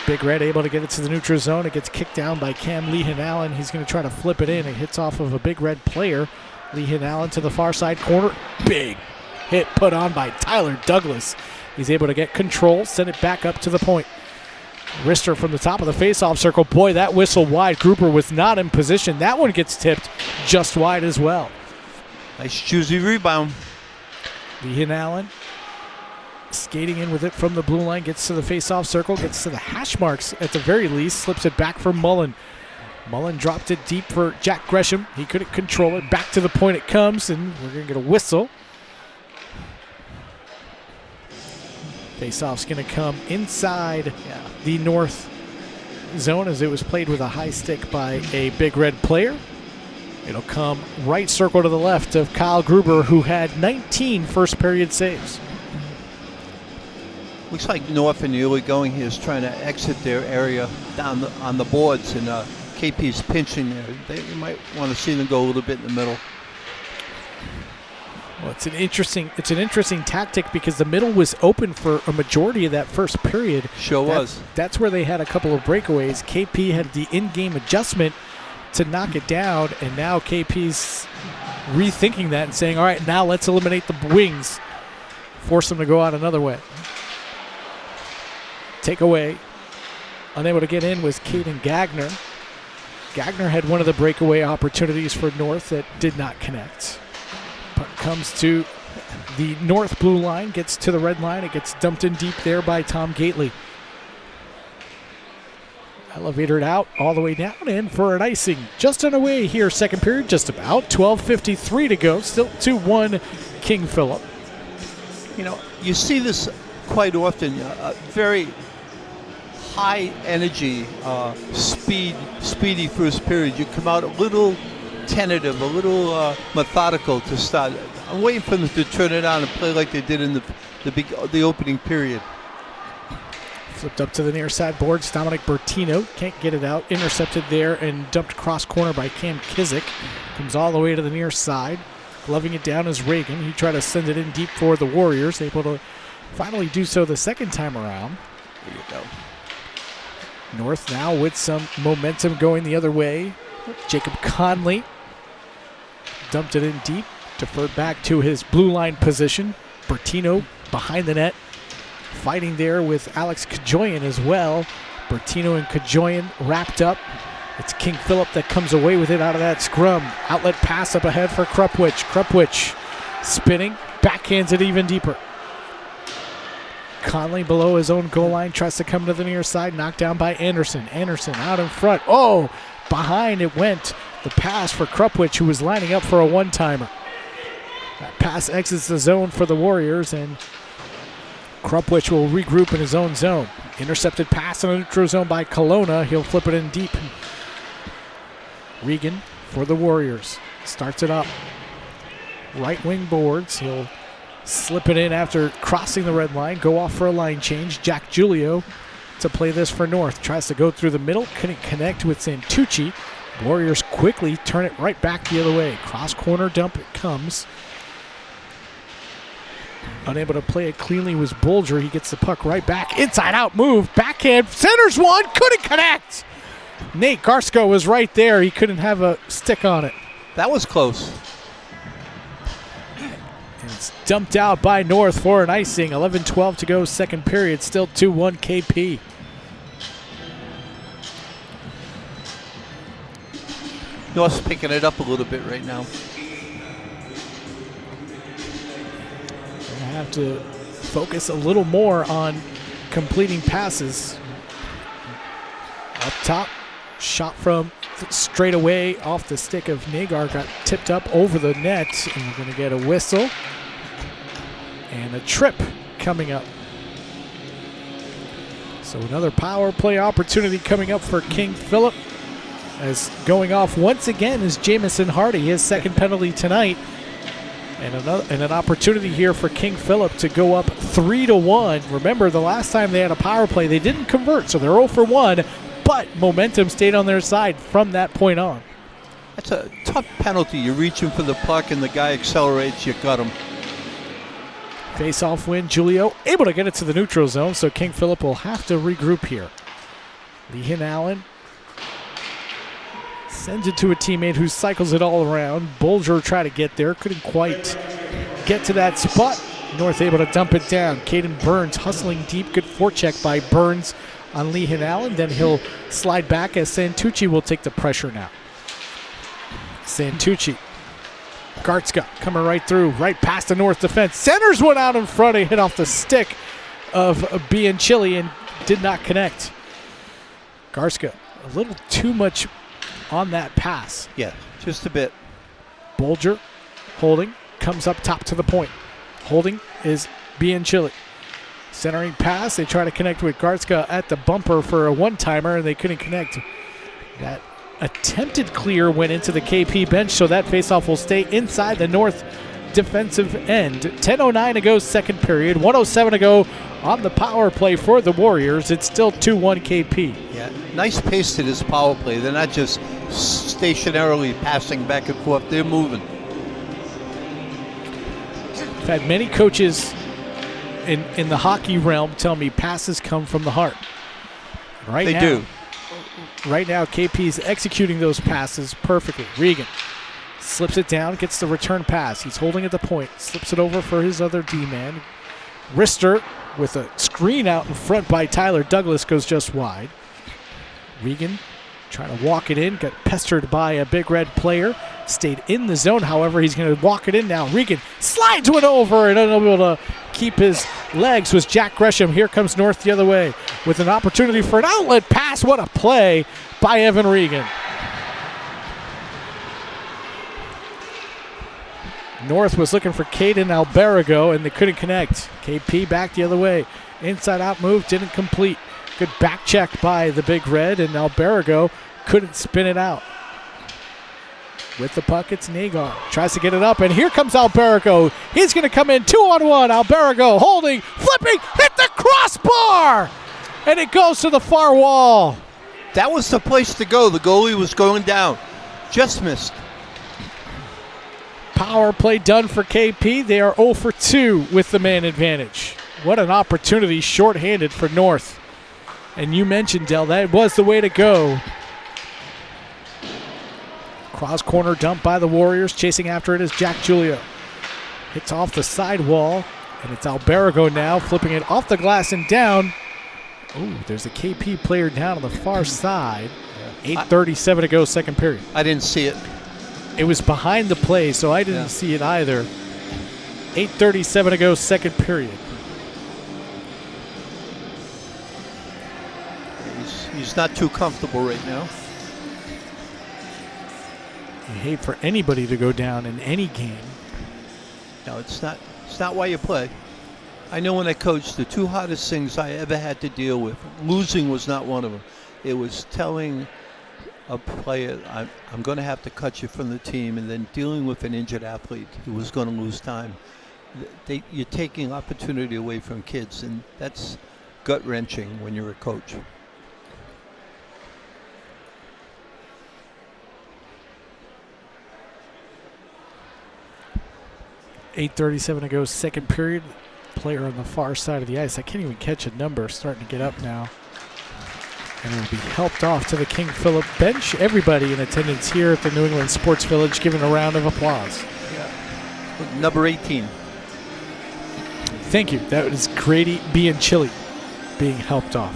Speaker 1: Big Red able to get it to the neutral zone. It gets kicked down by Cam Lehan-Allen. He's going to try to flip it in. It hits off of a Big Red player. Lehan-Allen to the far side corner. Big hit put on by Tyler Douglas. He's able to get control, send it back up to the point. Rister from the top of the face-off circle. Boy, that whistle wide. Gruber was not in position. That one gets tipped just wide as well.
Speaker 2: Nice choosy rebound.
Speaker 1: Lehan-Allen skating in with it from the blue line. Gets to the face-off circle. Gets to the hash marks at the very least. Slips it back for Mullen. Mullen dropped it deep for Jack Gresham. He couldn't control it. Back to the point it comes, and we're going to get a whistle. Face-off's going to come inside the North zone as it was played with a high stick by a Big Red player. It'll come right circle to the left of Kyle Gruber, who had 19 first period saves.
Speaker 2: Looks like North in the early going here is trying to exit their area down on the boards, and KP's pinching there. They might want to see them go a little bit in the middle.
Speaker 1: Well, it's an interesting tactic because the middle was open for a majority of that first period.
Speaker 2: Sure was.
Speaker 1: That's where they had a couple of breakaways. KP had the in-game adjustment to knock it down, and now KP's rethinking that and saying, all right, now let's eliminate the wings. Force them to go out another way. Take away. Unable to get in was Caden Gagner. Gagner had one of the breakaway opportunities for North that did not connect. Puck comes to the North blue line, gets to the red line. It gets dumped in deep there by Tom Gately. Elevated out all the way down and for an icing. Just on the way here, second period, just about. 12:53 to go. Still 2-1 King Philip.
Speaker 2: You know, you see this quite often. Very high energy, speedy first period. You come out a little tentative, a little methodical to start. I'm waiting for them to turn it on and play like they did in the opening period.
Speaker 1: Flipped up to the near side boards. Dominic Bertino can't get it out. Intercepted there and dumped cross corner by Cam Kizik. Comes all the way to the near side. Gloving it down is Reagan. He tried to send it in deep for the Warriors. Able to finally do so the second time around.
Speaker 2: There you go.
Speaker 1: North now with some momentum going the other way. Jacob Conley dumped it in deep. Deferred back to his blue line position. Bertino behind the net. Fighting there with Alex Kajoyan as well. Bertino and Kajoyan wrapped up. It's King Philip that comes away with it out of that scrum. Outlet pass up ahead for Krupwich. Krupwich spinning, backhands it even deeper. Conley below his own goal line tries to come to the near side, knocked down by Anderson. Anderson out in front. Oh, behind it went. The pass for Krupwich, who was lining up for a one-timer. That pass exits the zone for the Warriors, and Krupwich will regroup in his own zone. Intercepted pass in the neutral zone by Kelowna. He'll flip it in deep. Regan for the Warriors. Starts it up. Right wing boards. He'll slip it in after crossing the red line. Go off for a line change. Jack Giulio to play this for North. Tries to go through the middle. Couldn't connect with Santucci. Warriors quickly turn it right back the other way. Cross corner dump it comes. Unable to play it cleanly was Bolger. He gets the puck right back. Inside out move. Backhand. Centers one. Couldn't connect. Nate Garsko was right there. He couldn't have a stick on it.
Speaker 2: That was close.
Speaker 1: And it's dumped out by North for an icing. 11-12 to go, second period. Still 2-1 KP.
Speaker 2: North's picking it up a little bit right now.
Speaker 1: They have to focus a little more on completing passes. Up top, shot from straight away off the stick of Nagar, got tipped up over the net, and we're going to get a whistle and a trip coming up. So another power play opportunity coming up for King Philip, as going off once again is Jamison Hardy, his second penalty tonight. And an opportunity here for King Philip to go up 3-1. Remember, the last time they had a power play, they didn't convert, so they're 0 for 1, but momentum stayed on their side from that point on.
Speaker 2: That's a tough penalty. You're reaching for the puck and the guy accelerates, you got him.
Speaker 1: Face-off win, Giulio able to get it to the neutral zone, so King Philip will have to regroup here. Lehan Allen sends it to a teammate who cycles it all around. Bolger tried to get there, couldn't quite get to that spot. North able to dump it down. Caden Burns hustling deep, good forecheck by Burns on Lehan Allen. Then he'll slide back as Santucci will take the pressure now. Santucci. Gartzka coming right through, right past the North defense. Centers one out in front. He hit off the stick of Bianchilli and did not connect. Gartzka, a little too much on that pass.
Speaker 2: Yeah, just a bit.
Speaker 1: Bolger holding, comes up top to the point. Holding is Bianchilli. Centering pass, they try to connect with Gartzka at the bumper for a one-timer, and they couldn't connect. That attempted clear went into the KP bench, so that faceoff will stay inside the North defensive end. 10:09 to go, second period. 1:07 to go on the power play for the Warriors. It's still 2-1 KP.
Speaker 2: Yeah, nice pace to this power play. They're not just stationarily passing back and forth. They're moving.
Speaker 1: I've had many coaches in the hockey realm tell me passes come from the heart.
Speaker 2: They do.
Speaker 1: Right now, KP is executing those passes perfectly. Regan Slips it down, gets the return pass. He's holding at the point. Slips it over for his other D-man. Rister with a screen out in front by Tyler Douglas goes just wide. Regan trying to walk it in. Got pestered by a Big Red player. Stayed in the zone, however. He's going to walk it in now. Regan slides one over and unable to keep his legs was Jack Gresham. Here comes North the other way with an opportunity for an outlet pass. What a play by Evan Regan. North was looking for Caden Alberigo, and they couldn't connect. KP back the other way. Inside out move didn't complete. Good back check by the Big Red, and Alberigo couldn't spin it out. With the puck, it's Nagar. Tries to get it up, and here comes Alberigo. He's going to come in 2-on-1. Alberigo holding, flipping, hit the crossbar! And it goes to the far wall.
Speaker 2: That was the place to go. The goalie was going down. Just missed.
Speaker 1: Power play done for KP. They are 0 for 2 with the man advantage. What an opportunity shorthanded for North. And you mentioned, Dell, that was the way to go. Cross corner dump by the Warriors. Chasing after it is Jack Julio. Hits off the side wall. And it's Alberigo now flipping it off the glass and down. Oh, there's a KP player down on the far side. 8:37 to go, second period.
Speaker 2: I didn't see it.
Speaker 1: It was behind the play, so I didn't see it either. 8:37 to go, second period.
Speaker 2: He's not too comfortable right now.
Speaker 1: You hate for anybody to go down in any game.
Speaker 2: No, it's not why you play. I know when I coached, the two hardest things I ever had to deal with, losing was not one of them. It was telling a player, I'm going to have to cut you from the team, and then dealing with an injured athlete who was going to lose time. You're taking opportunity away from kids, and that's gut-wrenching when you're a coach.
Speaker 1: $8:37 to go, second period. Player on the far side of the ice. I can't even catch a number. Starting to get up now. And will be helped off to the King Philip bench. Everybody in attendance here at the New England Sports Village given a round of applause.
Speaker 2: Yeah. Number 18.
Speaker 1: Thank you. That was Grady Bianchilli being helped off.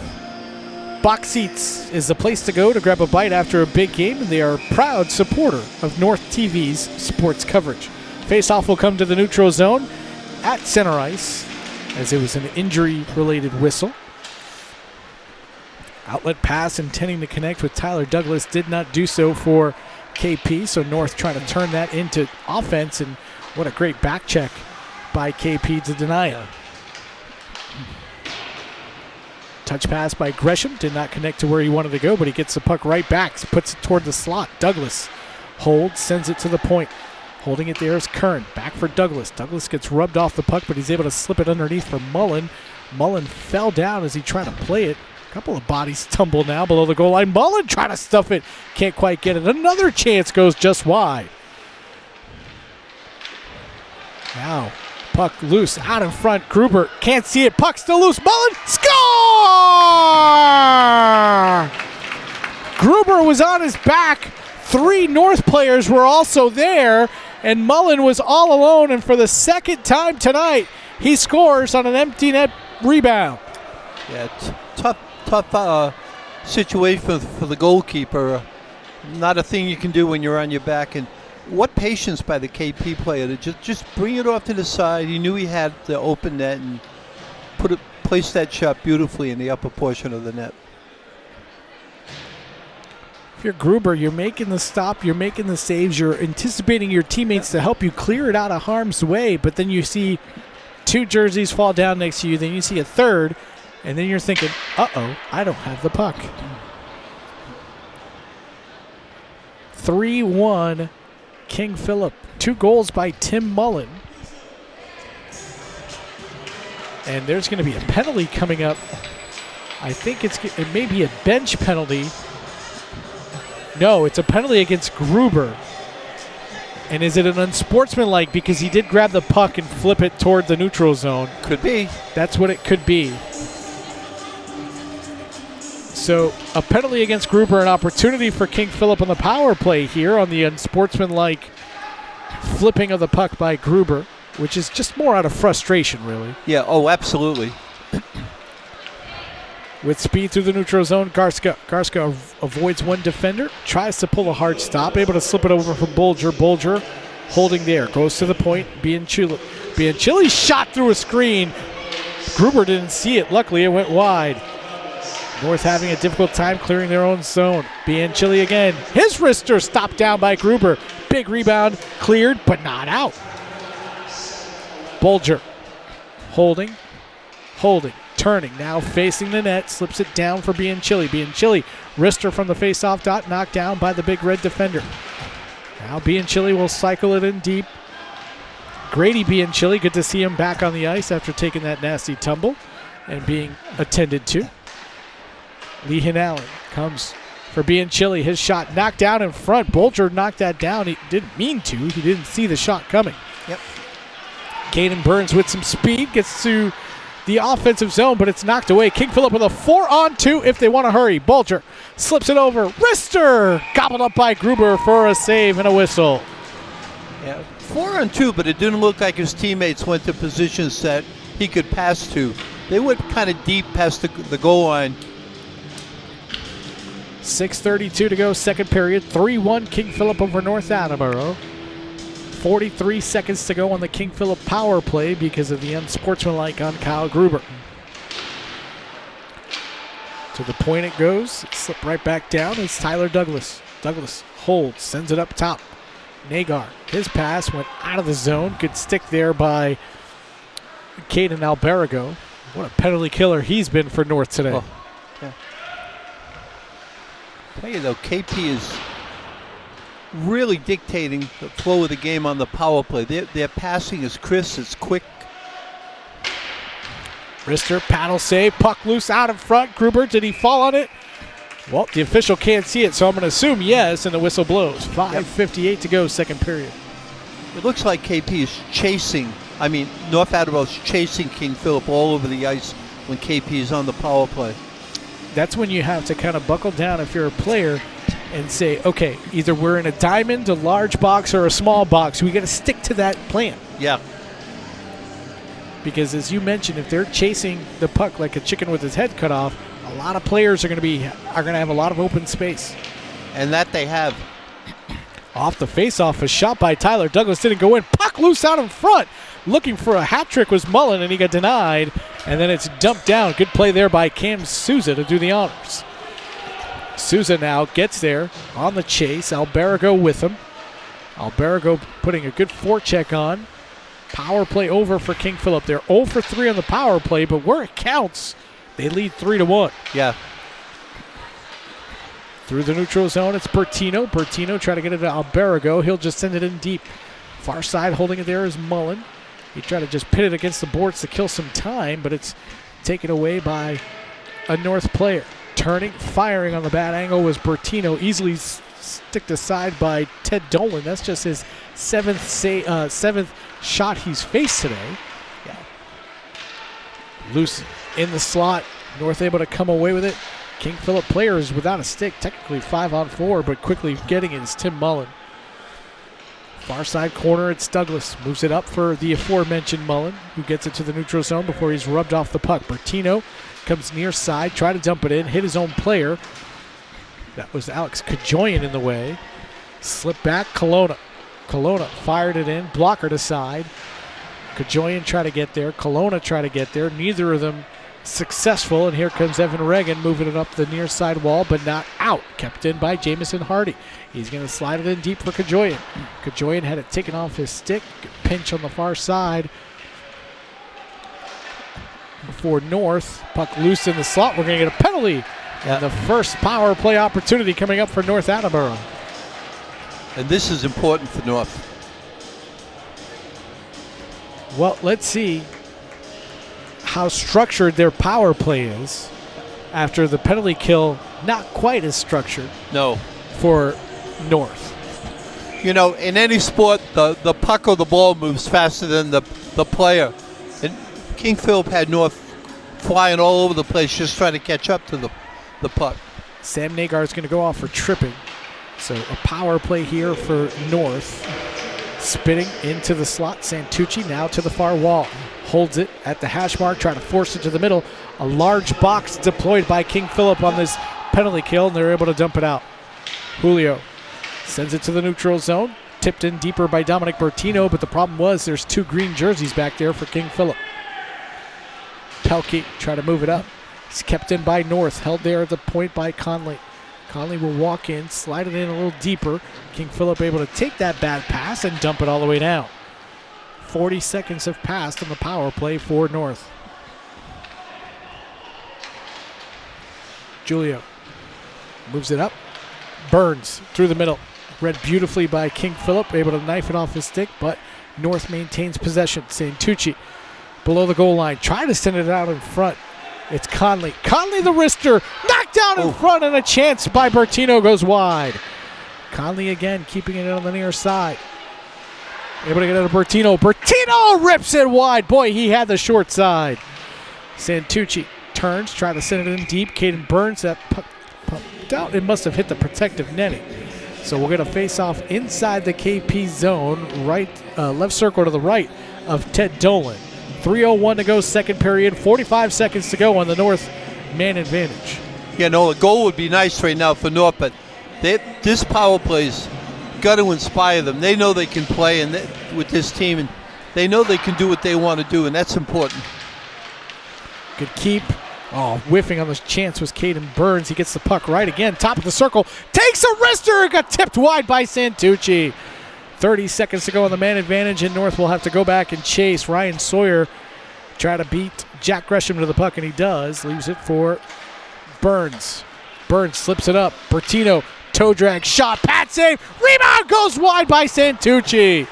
Speaker 1: Box Seats is the place to go to grab a bite after a big game, and they are a proud supporter of North TV's sports coverage. Face-off will come to the neutral zone at center ice, as it was an injury-related whistle. Outlet pass intending to connect with Tyler Douglas did not do so for KP, so North trying to turn that into offense, and what a great back check by KP to deny it. Touch pass by Gresham, did not connect to where he wanted to go, but he gets the puck right back, puts it toward the slot. Douglas holds, sends it to the point. Holding it there is Kern. Back for Douglas. Douglas gets rubbed off the puck, but he's able to slip it underneath for Mullen. Mullen fell down as he tried to play it. A couple of bodies tumble now below the goal line. Mullen trying to stuff it. Can't quite get it. Another chance goes just wide. Now, puck loose out in front. Gruber can't see it. Puck still loose. Mullen score! Gruber was on his back. 3 North players were also there, and Mullen was all alone, and for the second time tonight, he scores on an empty net rebound.
Speaker 2: Yeah, tough situation for the goalkeeper. Not a thing you can do when you're on your back. And what patience by the KP player to just bring it off to the side. He knew he had the open net and placed that shot beautifully in the upper portion of the net.
Speaker 1: If you're Gruber, you're making the stop, you're making the saves, you're anticipating your teammates to help you clear it out of harm's way, but then you see 2 jerseys fall down next to you, then you see a third, and then you're thinking, uh-oh, I don't have the puck. 3-1 King Philip. 2 goals by Tim Mullen. And there's going to be a penalty coming up. I think it may be a bench penalty. No, it's a penalty against Gruber. And is it an unsportsmanlike because he did grab the puck and flip it toward the neutral zone?
Speaker 2: Could be.
Speaker 1: That's what it could be. So a penalty against Gruber, an opportunity for King Philip on the power play here on the unsportsmanlike flipping of the puck by Gruber, which is just more out of frustration, really.
Speaker 2: Yeah, oh, absolutely.
Speaker 1: With speed through the neutral zone, Garska avoids one defender, tries to pull a hard stop, able to slip it over for Bolger. Bolger holding there, goes to the point. Bianchilli shot through a screen. Gruber didn't see it. Luckily, it went wide. North having a difficult time clearing their own zone. Bianchilli again. His wrister stopped down by Gruber. Big rebound, cleared, but not out. Bolger holding, turning, now facing the net, slips it down for Bianchilli. Bianchilli, wrister from the face-off dot, knocked down by the big red defender. Now Bianchilli will cycle it in deep. Grady Bianchilli, good to see him back on the ice after taking that nasty tumble and being attended to. Lehan Allen comes for Bianchilli. His shot knocked down in front. Bolger knocked that down. He didn't mean to. He didn't see the shot coming.
Speaker 2: Yep.
Speaker 1: Caden Burns with some speed gets to the offensive zone, but it's knocked away. King Philip with a 4-on-2 if they want to hurry. Bolger slips it over. Wrister gobbled up by Gruber for a save and a whistle.
Speaker 2: Yeah, 4-on-2, but it didn't look like his teammates went to positions that he could pass to. They went kind of deep past the goal line.
Speaker 1: 6:32 to go, second period. 3-1 King Philip over North Attleboro. 43 seconds to go on the King Philip power play because of the unsportsmanlike on Kyle Gruber. To the point it goes. Slip right back down. It's Tyler Douglas. Douglas holds, sends it up top. Nagar, his pass went out of the zone. Good stick there by Caden Alberigo. What a penalty killer he's been for North today.
Speaker 2: Oh, yeah. Tell you though, KP is really dictating the flow of the game on the power play. Their passing is crisp, it's quick.
Speaker 1: Wrister, paddle save, puck loose out in front. Gruber, did he fall on it? Well, the official can't see it, so I'm going to assume yes, and the whistle blows. 5:58 to go, second period.
Speaker 2: It looks like KP is chasing, North Attleboro is chasing King Philip all over the ice when KP is on the power play.
Speaker 1: That's when you have to kind of buckle down if you're a player and say, okay, either we're in a diamond, a large box, or a small box. We got to stick to that plan.
Speaker 2: Yeah.
Speaker 1: Because as you mentioned, if they're chasing the puck like a chicken with his head cut off, a lot of players are going to have a lot of open space.
Speaker 2: And that they have.
Speaker 1: Off the face-off, a shot by Tyler Douglas didn't go in. Puck loose out in front. Looking for a hat trick was Mullen, and he got denied. And then it's dumped down. Good play there by Cam Souza to do the honors. Souza now gets there on the chase. Alberigo with him. Alberigo putting a good forecheck on. Power play over for King Philip. They're 0 for 3 on the power play, but where it counts, they lead 3-1.
Speaker 2: Yeah.
Speaker 1: Through the neutral zone, it's Bertino. Bertino trying to get it to Alberigo. He'll just send it in deep. Far side holding it there is Mullen. He tried to just pit it against the boards to kill some time, but it's taken away by a North player. Turning, firing on the bad angle was Bertino. Easily sticked aside by Ted Dolan. That's just his seventh shot he's faced today. Yeah. Loose in the slot. North able to come away with it. King Philip players without a stick, technically 5-on-4, but quickly getting it is Tim Mullen. Far side corner, it's Douglas. Moves it up for the aforementioned Mullen, who gets it to the neutral zone before he's rubbed off the puck. Bertino comes near side, try to dump it in, hit his own player. That was Alex Kajoyan in the way. Slip back, Kelowna. Kelowna fired it in, blocker to side. Kajoyan tried to get there, Kelowna tried to get there. Neither of them successful, and here comes Evan Reagan moving it up the near side wall, but not out. Kept in by Jamison Hardy. He's going to slide it in deep for Kajoyan. Kajoyan had it taken off his stick. Pinch on the far side for North. Puck loose in the slot. We're going to get a penalty.
Speaker 2: Yeah.
Speaker 1: The first power play opportunity coming up for North Attleboro.
Speaker 2: And this is important for North.
Speaker 1: Well, let's see how structured their power play is after the penalty kill. Not quite as structured.
Speaker 2: No.
Speaker 1: For North.
Speaker 2: You know, in any sport, the puck or the ball moves faster than the player. And King Philip had North flying all over the place just trying to catch up to the puck.
Speaker 1: Sam Nagar is going to go off for tripping. So a power play here for North. Spinning into the slot, Santucci now to the far wall. Holds it at the hash mark, trying to force it to the middle. A large box deployed by King Philip on this penalty kill, and they're able to dump it out. Julio sends it to the neutral zone. Tipped in deeper by Dominic Bertino, but the problem was there's 2 green jerseys back there for King Philip. Pelkey trying to move it up. It's kept in by North, held there at the point by Conley. Conley will walk in, slide it in a little deeper. King Philip able to take that bad pass and dump it all the way down. 40 seconds have passed on the power play for North. Julio moves it up. Burns through the middle. Read beautifully by King Philip, able to knife it off his stick, but North maintains possession. Santucci below the goal line, trying to send it out in front. It's Conley. Conley the wrister, knocked down in front, and a chance by Bertino goes wide. Conley again keeping it on the near side. Able to get it to Bertino. Bertino rips it wide. Boy, he had the short side. Santucci turns, trying to send it in deep. Caden Burns that pumped out. It must have hit the protective netting. So we're going to face off inside the KP zone, right, left circle to the right of Ted Dolan. 3:01 to go, second period. 45 seconds to go on the North man advantage.
Speaker 2: Yeah, no, a goal would be nice right now for North, but this power play's got to inspire them. They know they can play and with this team, and they know they can do what they want to do, and that's important.
Speaker 1: Good keep. Oh, whiffing on this chance was Caden Burns. He gets the puck right again. Top of the circle. Takes a wrister. Got tipped wide by Santucci. 30 seconds to go on the man advantage, and North will have to go back and chase. Ryan Sawyer try to beat Jack Gresham to the puck, and he does. Leaves it for Burns. Burns slips it up. Bertino, toe drag, shot, pad save. Rebound goes wide by Santucci.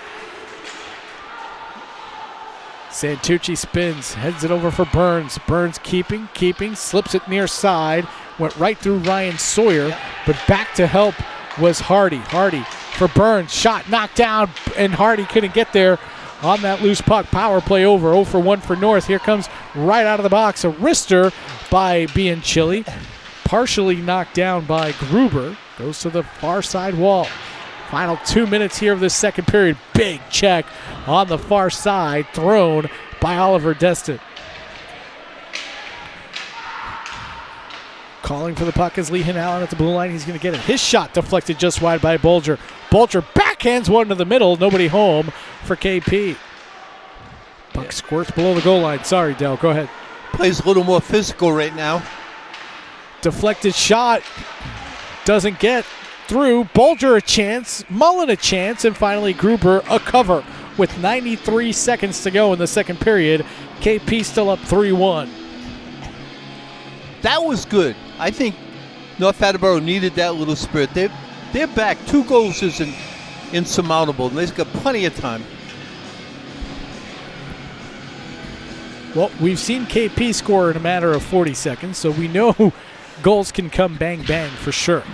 Speaker 1: Santucci spins, heads it over for Burns. Burns keeping, slips it near side. Went right through Ryan Sawyer, but back to help was Hardy. Hardy for Burns, shot knocked down, and Hardy couldn't get there on that loose puck. Power play over, 0 for 1 for North. Here comes right out of the box a wrister by Bianchilli. Partially knocked down by Gruber. Goes to the far side wall. Final 2 minutes here of this second period. Big check on the far side, thrown by Oliver Destin. Calling for the puck is Lehan Allen at the blue line. He's going to get it. His shot deflected just wide by Bulger. Bulger backhands one to the middle. Nobody home for KP. Puck squirts below the goal line. Sorry, Del. Go ahead.
Speaker 2: Plays a little more physical right now.
Speaker 1: Deflected shot. Doesn't get through. Bulger a chance. Mullen a chance. And finally Gruber a cover with 93 seconds to go in the second period. KP still up 3-1.
Speaker 2: That was good. I think North Attleboro needed that little spirit. They're back. 2 goals isn't insurmountable, and they've got plenty of time.
Speaker 1: Well, we've seen KP score in a matter of 40 seconds, so we know goals can come bang, bang for sure.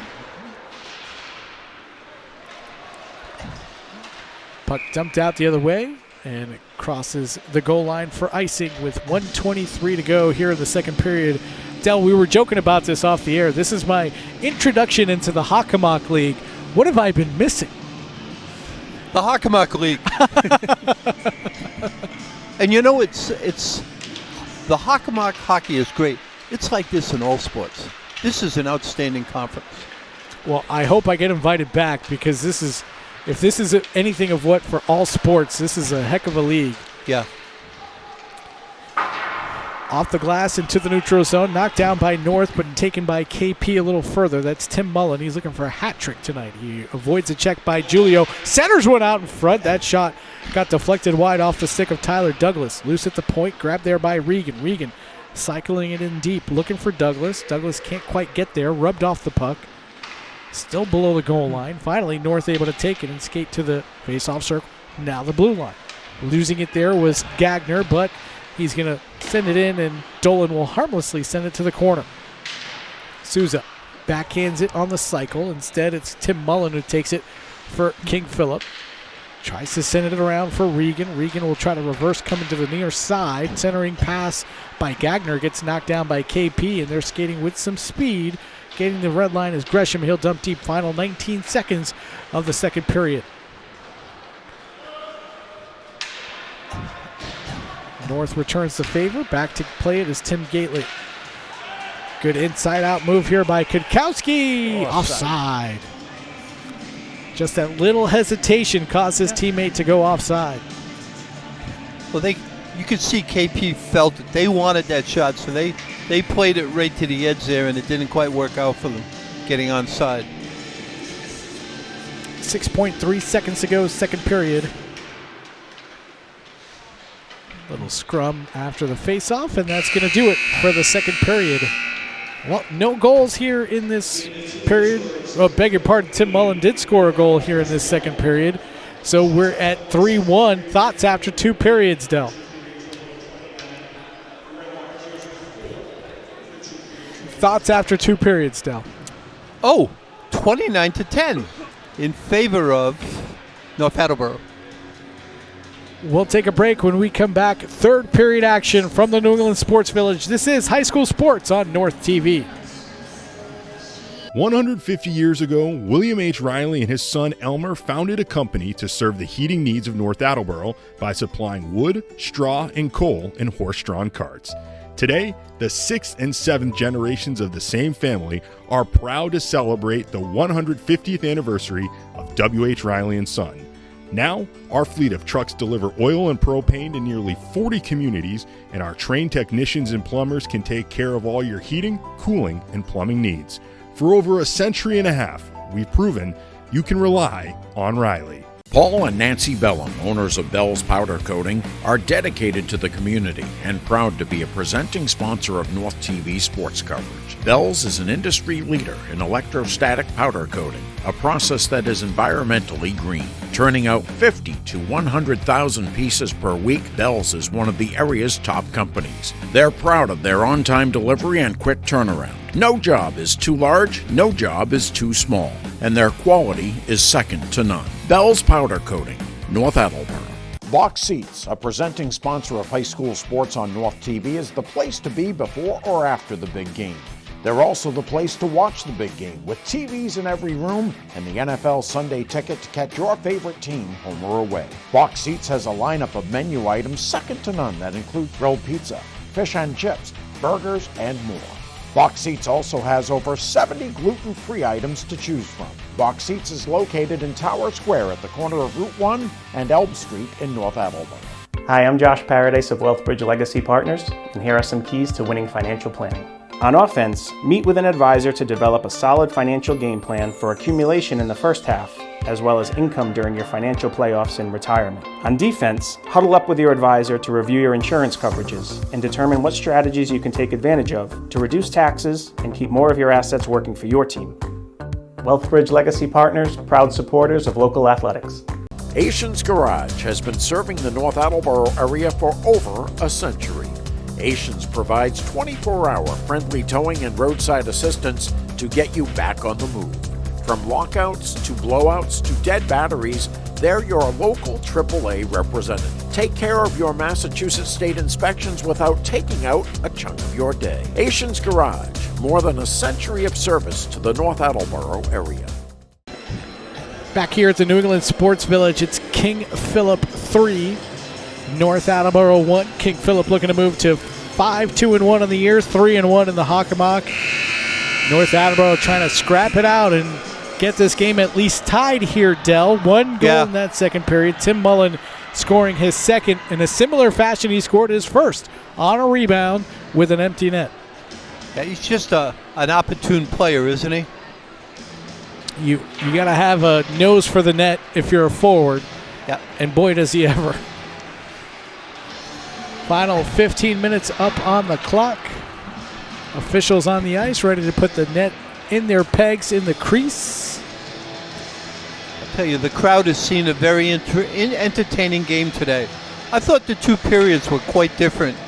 Speaker 1: Puck dumped out the other way, and it crosses the goal line for icing with 1:23 to go here in the second period. Del, we were joking about this off the air. This is my introduction into the Hockomock League. What have I been missing?
Speaker 2: The Hockomock League. And you know, it's the Hockomock hockey is great. It's like this in all sports. This is an outstanding conference.
Speaker 1: Well, I hope I get invited back, because if this is anything of what for all sports, this is a heck of a league.
Speaker 2: Yeah.
Speaker 1: Off the glass into the neutral zone, knocked down by North, but taken by KP a little further. That's Tim Mullen. He's looking for a hat trick tonight. He avoids a check by Julio. Centers one out in front. That shot got deflected wide off the stick of Tyler Douglas. Loose at the point, grabbed there by Regan. Regan cycling it in deep, looking for Douglas. Douglas can't quite get there, rubbed off the puck. Still below the goal line. Finally, North able to take it and skate to the face-off circle. Now the blue line. Losing it there was Gagner, but he's going to send it in, and Dolan will harmlessly send it to the corner. Souza backhands it on the cycle. Instead, it's Tim Mullen who takes it for King Philip. Tries to send it around for Regan. Regan will try to reverse coming to the near side. Centering pass by Gagner gets knocked down by KP, and they're skating with some speed. Getting the red line is Gresham. He'll dump deep. Final 19 seconds of the second period. North returns the favor. Back to play it is Tim Gately. Good inside-out move here by Kudkowski. Offside. Just that little hesitation caused his teammate to go offside.
Speaker 2: Well, you could see KP felt it. They wanted that shot, so they played it right to the edge there, and it didn't quite work out for them getting onside.
Speaker 1: 6.3 seconds to go, second period. Little scrum after the face-off, and that's going to do it for the second period. Well, no goals here in this period. Oh, beg your pardon, Tim Mullen did score a goal here in this second period. So we're at 3-1. Thoughts after 2 periods, Del? Thoughts after 2 periods, Del?
Speaker 2: 29-10 in favor of North Attleboro.
Speaker 1: We'll take a break. When we come back. Third period action from the New England Sports Village. This is High School Sports on North TV.
Speaker 5: 150 years ago, William H. Riley and his son Elmer founded a company to serve the heating needs of North Attleboro by supplying wood, straw, and coal in horse-drawn carts. Today, the 6th and 7th generations of the same family are proud to celebrate the 150th anniversary of W.H. Riley & Son. Now, our fleet of trucks deliver oil and propane to nearly 40 communities, and our trained technicians and plumbers can take care of all your heating, cooling, and plumbing needs. For over a century and a half, we've proven you can rely on Riley.
Speaker 3: Paul and Nancy Bellum, owners of Bell's Powder Coating, are dedicated to the community and proud to be a presenting sponsor of North TV sports coverage. Bell's is an industry leader in electrostatic powder coating, a process that is environmentally green. Turning out 50 to 100,000 pieces per week, Bell's is one of the area's top companies. They're proud of their on-time delivery and quick turnaround. No job is too large, no job is too small, and their quality is second to none. Bell's Powder Coating, North Attleboro. Box Seats, a presenting sponsor of high school sports on North TV, is the place to be before or after the big game. They're also the place to watch the big game, with TVs in every room and the NFL Sunday ticket to catch your favorite team home or away. Box Seats has a lineup of menu items second to none that include grilled pizza, fish and chips, burgers, and more. Box Seats also has over 70 gluten-free items to choose from. Box Seats is located in Tower Square at the corner of Route 1 and Elm Street in North Attleboro.
Speaker 4: Hi, I'm Josh Paradise of Wealthbridge Legacy Partners, and here are some keys to winning financial planning. On offense, meet with an advisor to develop a solid financial game plan for accumulation in the first half, as well as income during your financial playoffs and retirement. On defense, huddle up with your advisor to review your insurance coverages and determine what strategies you can take advantage of to reduce taxes and keep more of your assets working for your team. Wealthbridge Legacy Partners, proud supporters of local athletics.
Speaker 3: Asians Garage has been serving the North Attleboro area for over a century. Asians provides 24-hour friendly towing and roadside assistance to get you back on the move. From lockouts to blowouts to dead batteries, they're your local AAA representative. Take care of your Massachusetts state inspections without taking out a chunk of your day. Asians Garage, more than a century of service to the North Attleboro area.
Speaker 1: Back here at the New England Sports Village, it's King Philip 3, North Attleboro 1. King Philip looking to move to 5-2-1 on the year, 3-1 in the Hockomock. North Attleboro trying to scrap it out and get this game at least tied here, Dell. One goal in that second period. Tim Mullen scoring his second. In a similar fashion, he scored his first on a rebound with an empty net.
Speaker 2: Yeah, he's just an opportune player, isn't he?
Speaker 1: You got to have a nose for the net if you're a forward.
Speaker 2: Yeah.
Speaker 1: And boy, does he ever. Final 15 minutes up on the clock. Officials on the ice ready to put the net in their pegs in the crease.
Speaker 2: I'll tell you, the crowd has seen a very entertaining game today. I thought the 2 periods were quite different.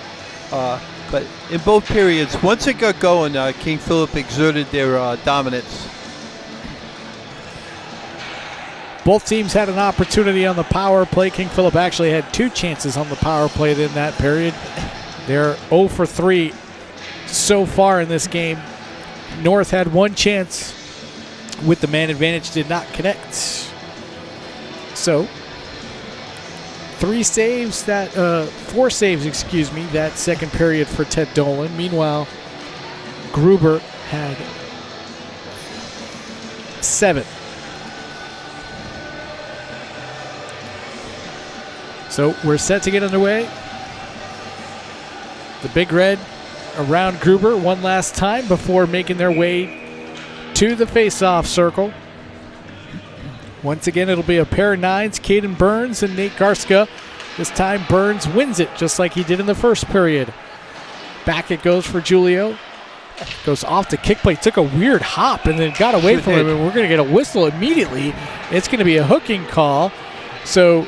Speaker 2: But in both periods, once it got going, King Philip exerted their dominance.
Speaker 1: Both teams had an opportunity on the power play. King Philip actually had 2 chances on the power play in that period. They're 0 for 3 so far in this game. North had 1 chance with the man advantage, did not connect. So 4 saves, that second period for Ted Dolan. Meanwhile, Gruber had 7. So we're set to get underway. The Big Red around Gruber one last time before making their way to the face-off circle. Once again, it'll be a pair of 9s, Caden Burns and Nate Garska. This time, Burns wins it, just like he did in the first period. Back it goes for Julio. Goes off the kick play, took a weird hop, and then got away from him, and we're going to get a whistle immediately. It's going to be a hooking call. So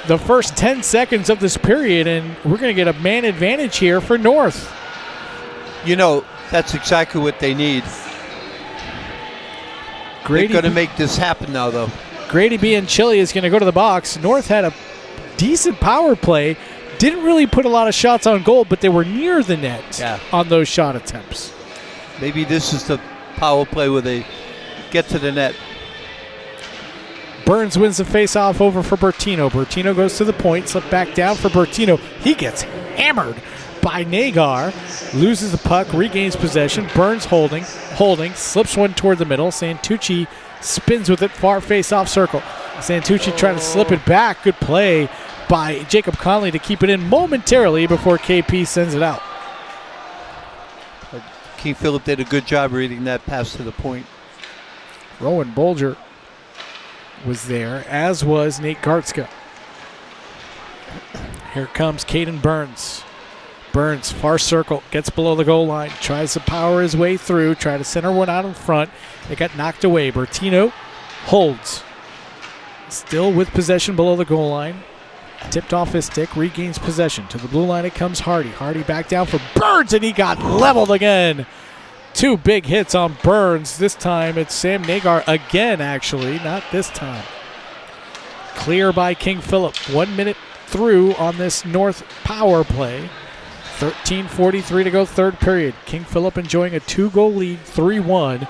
Speaker 1: the first 10 seconds of this period, and we're going to get a man advantage here for North.
Speaker 2: You know, that's exactly what they need.
Speaker 1: Grady
Speaker 2: They're going to make this happen now, though.
Speaker 1: Grady Bianchilli is going to go to the box. North had a decent power play. Didn't really put a lot of shots on goal, but they were near the net on those shot attempts.
Speaker 2: Maybe this is the power play where they get to the net.
Speaker 1: Burns wins the face-off over for Bertino. Bertino goes to the point, slip back down for Bertino. He gets hammered by Nagar, loses the puck, regains possession. Burns holding, slips one toward the middle. Santucci spins with it, far face-off circle. Santucci trying to slip it back. Good play by Jacob Conley to keep it in momentarily before KP sends it out.
Speaker 2: King Philip did a good job reading that pass to the point.
Speaker 1: Rowan Bolger was there, as was Nate Gartzka. Here comes Caden Burns. Burns, far circle, gets below the goal line, tries to power his way through, try to center one out in front. It got knocked away. Bertino holds. Still with possession below the goal line. Tipped off his stick, regains possession. To the blue line it comes Hardy. Hardy back down for Burns, and he got leveled again. 2 big hits on Burns. This time it's Sam Nagar again, actually, not this time. Clear by King Philip. 1 minute through on this North power play. 13:43 to go, third period. King Philip enjoying a 2-goal lead, 3-1.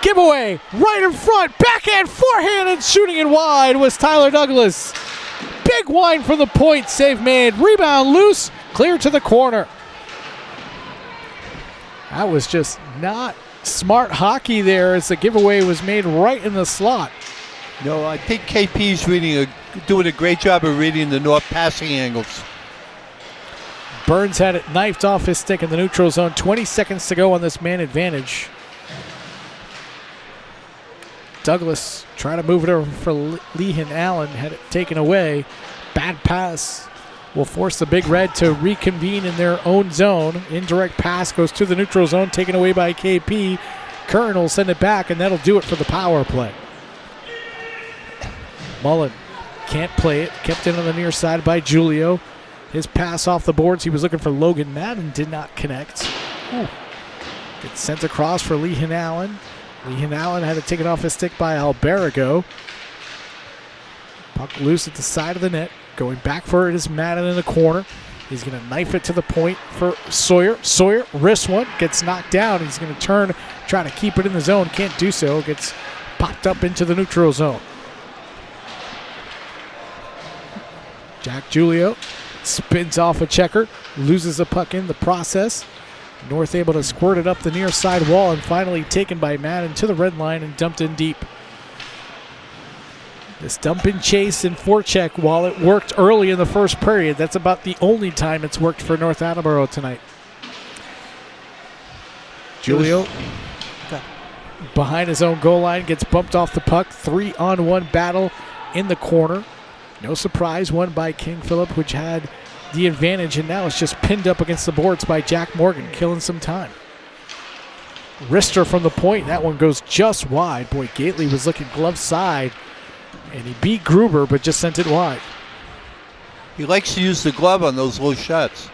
Speaker 1: Giveaway right in front, backhand, forehand, and shooting it wide was Tyler Douglas. Big wine from the point, save made, rebound loose, clear to the corner. That was just not smart hockey there as the giveaway was made right in the slot.
Speaker 2: No, I think KP's doing a great job of reading the North passing angles.
Speaker 1: Burns had it knifed off his stick in the neutral zone. 20 seconds to go on this man advantage. Douglas trying to move it over for Lehan Allen, had it taken away. Bad pass will force the Big Red to reconvene in their own zone. Indirect pass goes to the neutral zone, taken away by KP. Kern will send it back, and that'll do it for the power play. Mullen can't play it, kept in on the near side by Julio. His pass off the boards, he was looking for Logan Madden, did not connect. Gets sent across for Lehan Allen. Lehan Allen had it taken off his stick by Alberigo. Puck loose at the side of the net. Going back for it is Madden in the corner. He's going to knife it to the point for Sawyer. Sawyer wrists one, gets knocked down. He's going to turn, try to keep it in the zone. Can't do so. Gets popped up into the neutral zone. Jack Julio spins off a checker, loses a puck in the process. North able to squirt it up the near side wall and finally taken by Madden to the red line and dumped in deep. This dump and chase and forecheck, while it worked early in the first period, that's about the only time it's worked for North Attleboro tonight. Julio behind his own goal line gets bumped off the puck. 3-on-1 battle in the corner. No surprise, won by King Philip, which had the advantage, and now it's just pinned up against the boards by Jack Morgan, killing some time. Wrister from the point, that one goes just wide. Boy, Gately was looking glove side, and he beat Gruber, but just sent it wide.
Speaker 2: He likes to use the glove on those low shots.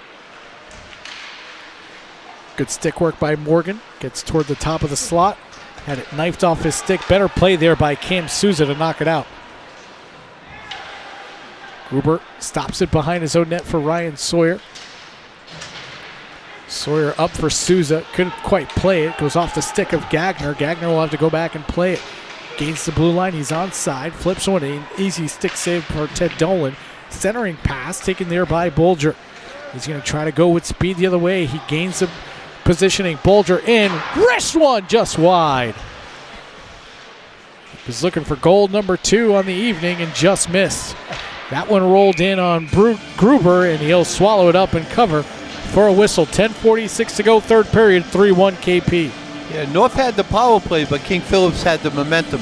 Speaker 1: Good stick work by Morgan, gets toward the top of the slot, had it knifed off his stick. Better play there by Cam Souza to knock it out. Gruber stops it behind his own net for Ryan Sawyer. Sawyer up for Souza. Couldn't quite play it. Goes off the stick of Gagner. Gagner will have to go back and play it gains the blue line. He's onside, flips one in. Easy stick save for Ted Dolan. Centering pass taken there by Bolger. He's going to try to go with speed the other way. He gains the positioning. Bolger in. Wrist one just wide. He was looking for goal number 2 on the evening and just missed. That one rolled in on Gruber, and he'll swallow it up and cover for a whistle. 10:46 to go, third period, 3-1 KP.
Speaker 2: Yeah, North had the power play, but King Phillips had the momentum.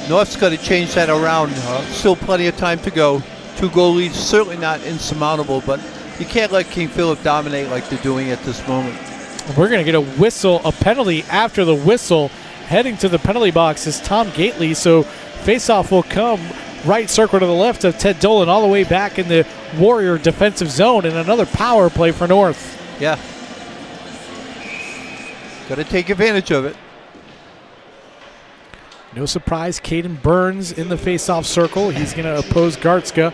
Speaker 2: North's got to change that around. Still plenty of time to go. 2-goal leads, certainly not insurmountable, but you can't let King Philip dominate like they're doing at this moment.
Speaker 1: We're going to get a whistle, a penalty after the whistle. Heading to the penalty box is Tom Gately, so faceoff will come right circle to the left of Ted Dolan, all the way back in the Warrior defensive zone, and another power play for North.
Speaker 2: Yeah. Got to take advantage of it.
Speaker 1: No surprise, Caden Burns in the faceoff circle. He's going to oppose Gartzka.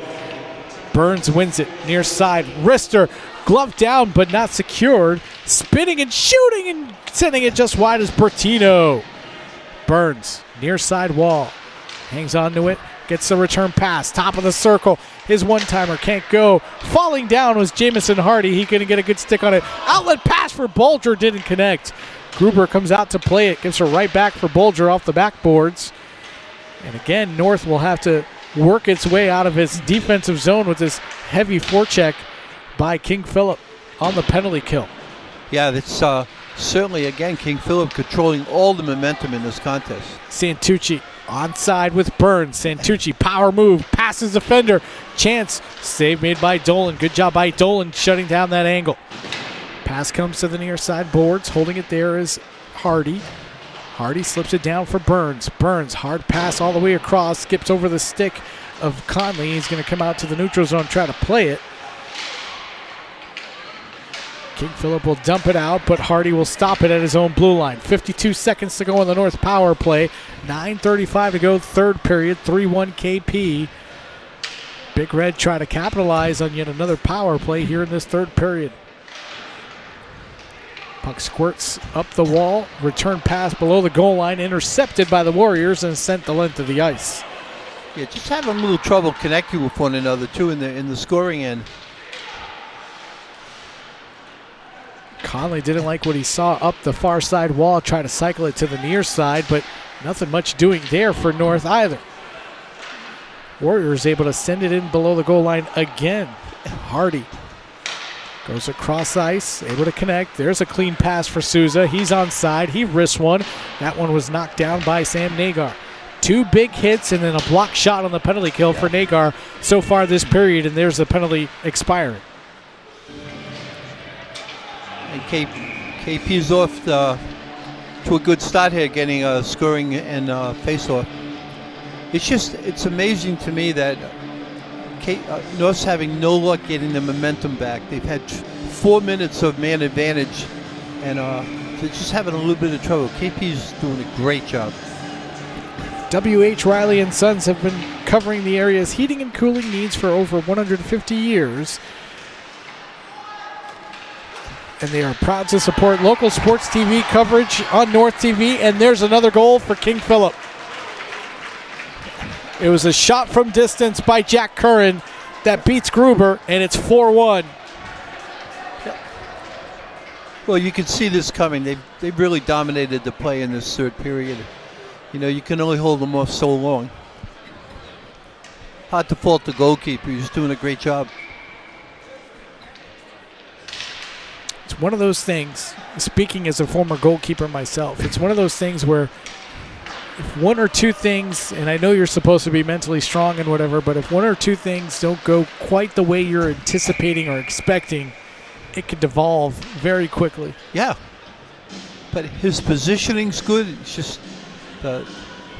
Speaker 1: Burns wins it near side. Wrister, glove down but not secured. Spinning and shooting and sending it just wide as Bertino. Burns, near side wall. Hangs on to it. Gets the return pass. Top of the circle. His one-timer can't go. Falling down was Jamison Hardy. He couldn't get a good stick on it. Outlet pass for Bolger. Didn't connect. Gruber comes out to play it. Gives her right back for Bolger off the backboards. And again, North will have to work its way out of its defensive zone with this heavy forecheck by King Philip on the penalty kill.
Speaker 2: Yeah, that's certainly, again, King Philip controlling all the momentum in this contest.
Speaker 1: Santucci onside with Burns. Santucci, power move, passes defender. Chance, save made by Dolan. Good job by Dolan shutting down that angle. Pass comes to the near side boards. Holding it there is Hardy. Hardy slips it down for Burns. Burns, hard pass all the way across. Skips over the stick of Conley. He's going to come out to the neutral zone, try to play it. King Philip will dump it out, but Hardy will stop it at his own blue line. 52 seconds to go on the North power play. 9:35 to go, third period, 3-1 KP. Big Red try to capitalize on yet another power play here in this third period. Puck squirts up the wall. Return pass below the goal line, intercepted by the Warriors and sent the length of the ice.
Speaker 2: Yeah, just having a little trouble connecting with one another too in the scoring end.
Speaker 1: Conley didn't like what he saw up the far side wall, try to cycle it to the near side, but nothing much doing there for North either. Warriors able to send it in below the goal line again. Hardy goes across ice, able to connect. There's a clean pass for Souza. He's onside. He wrists one. That one was knocked down by Sam Nagar. 2 big hits and then a block shot on the penalty kill for Nagar so far this period, and there's the penalty expiring.
Speaker 2: And KP's off to a good start here, getting scoring and face-off. It's amazing to me that North's having no luck getting the momentum back. They've had 4 minutes of man advantage, and they're just having a little bit of trouble. KP's doing a great job.
Speaker 1: W.H. Riley and Sons have been covering the area's heating and cooling needs for over 150 years. And they are proud to support local sports TV coverage on North TV. And there's another goal for King Philip. It was a shot from distance by Jack Curran that beats Gruber, and it's 4-1.
Speaker 2: Well, you can see this coming. They've really dominated the play in this third period. You know, you can only hold them off so long. Hard to fault the goalkeeper. He's doing a great job.
Speaker 1: It's one of those things, speaking as a former goalkeeper myself, it's one of those things where if one or two things, and I know you're supposed to be mentally strong and whatever, but if one or two things don't go quite the way you're anticipating or expecting, it could devolve very quickly.
Speaker 2: Yeah. But his positioning's good. It's just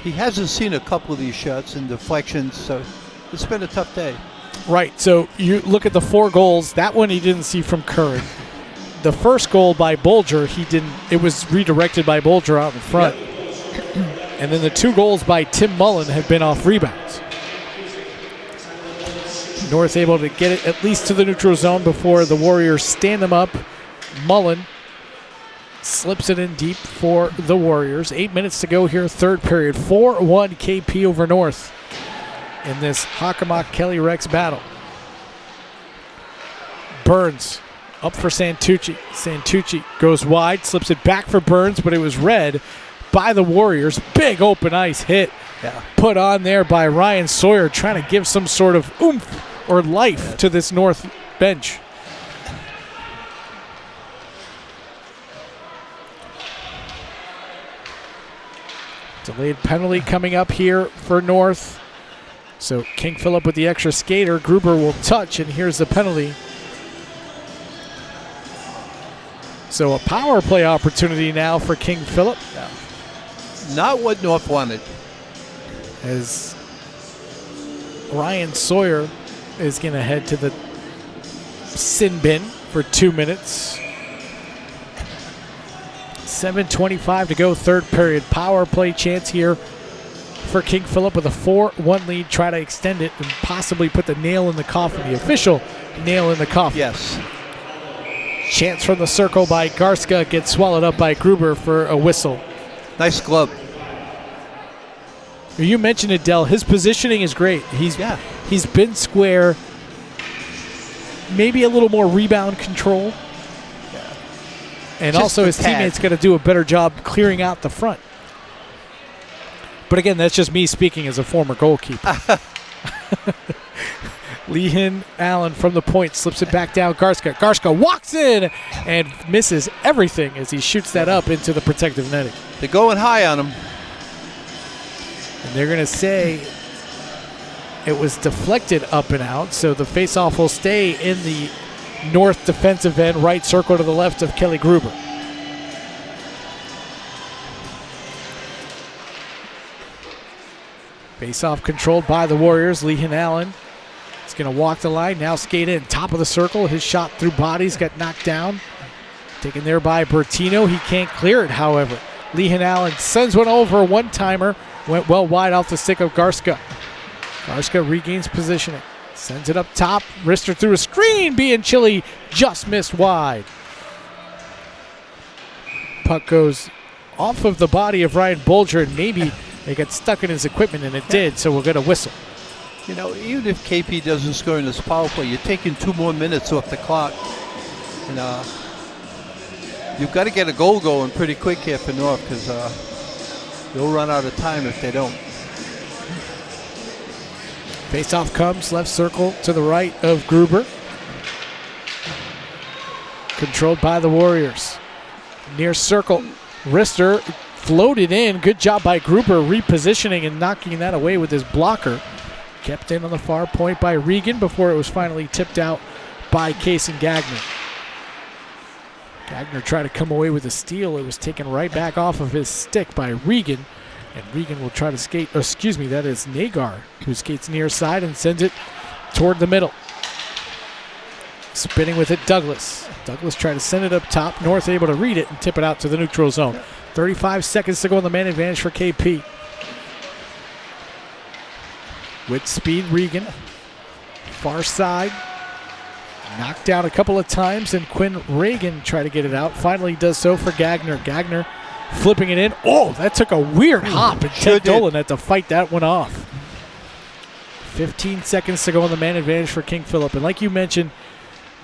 Speaker 2: he hasn't seen a couple of these shots and deflections, so it's been a tough day.
Speaker 1: Right. So you look at the 4 goals. That one he didn't see from Curran. The first goal by Bolger, he didn't. It was redirected by Bolger out in front.
Speaker 2: Yep.
Speaker 1: And then the 2 goals by Tim Mullen have been off rebounds. North able to get it at least to the neutral zone before the Warriors stand them up. Mullen Slips it in deep for the Warriors. 8 minutes to go here, third period. 4-1 KP over North in this Hockomock Kelly Rex battle. Burns up for Santucci. Santucci goes wide, slips it back for Burns, but it was read by the Warriors. Big open ice hit put on there by Ryan Sawyer, trying to give some sort of oomph or life to this North bench. Delayed penalty coming up here for North. So King Philip with the extra skater. Gruber will touch, and here's the penalty. So a power play opportunity now for King Philip.
Speaker 2: Not what North wanted.
Speaker 1: As Ryan Sawyer is going to head to the sin bin for 2 minutes. 7:25 to go, third period. Power play chance here for King Philip with a 4-1 lead. Try to extend it and possibly put the nail in the coffin, the official nail in the coffin.
Speaker 2: Yes.
Speaker 1: Chance from the circle by Garska gets swallowed up by Gruber for a whistle.
Speaker 2: Nice glove.
Speaker 1: You mentioned it, Dell. His positioning is great. He's been square. Maybe a little more rebound control. And
Speaker 2: Just
Speaker 1: also
Speaker 2: a
Speaker 1: his
Speaker 2: tad.
Speaker 1: teammates got to do a better job clearing out the front. But again, that's just me speaking as a former goalkeeper. Leehan Allen from the point slips it back down. Garska. Garska walks in and misses everything as he shoots that up into the protective netting.
Speaker 2: They're going high on him.
Speaker 1: And they're going to say it was deflected up and out, so the faceoff will stay in the North defensive end, right circle to the left of Kelly Gruber. Faceoff controlled by the Warriors. Leehan Allen is going to walk the line, now skate in, top of the circle. His shot through bodies got knocked down. Taken there by Bertino. He can't clear it, however. Leehan Allen sends one over, one-timer. Went well wide off the stick of Garska. Garska regains positioning. Sends it up top. Wrister through a screen. Being chilly. Just missed wide. Puck goes off of the body of Ryan Bolger, and maybe it got stuck in his equipment, and it did, so we'll get a whistle.
Speaker 2: You know, even if KP doesn't score in this power play, you're taking 2 more minutes off the clock. And you've got to get a goal going pretty quick here for North, because they'll run out of time if they don't.
Speaker 1: Faceoff comes, left circle to the right of Gruber. Controlled by the Warriors. Near circle, Wrister floated in. Good job by Gruber repositioning and knocking that away with his blocker. Kept in on the far point by Regan before it was finally tipped out by Kaysen Gagner. Gagner tried to come away with a steal. It was taken right back off of his stick by Regan. And Regan will try to skate, that is Nagar, who skates near side and sends it toward the middle. Spinning with it, Douglas. Douglas tried to send it up top. North able to read it and tip it out to the neutral zone. 35 seconds to go on the man advantage for KP. With speed, Regan. Far side. Knocked down a couple of times, and Quinn Reagan tried to get it out. Finally does so for Gagner. Gagner flipping it in. Oh, that took a weird hop, and Ted Dolan had to fight that one off. 15 seconds to go on the man advantage for King Philip. And like you mentioned,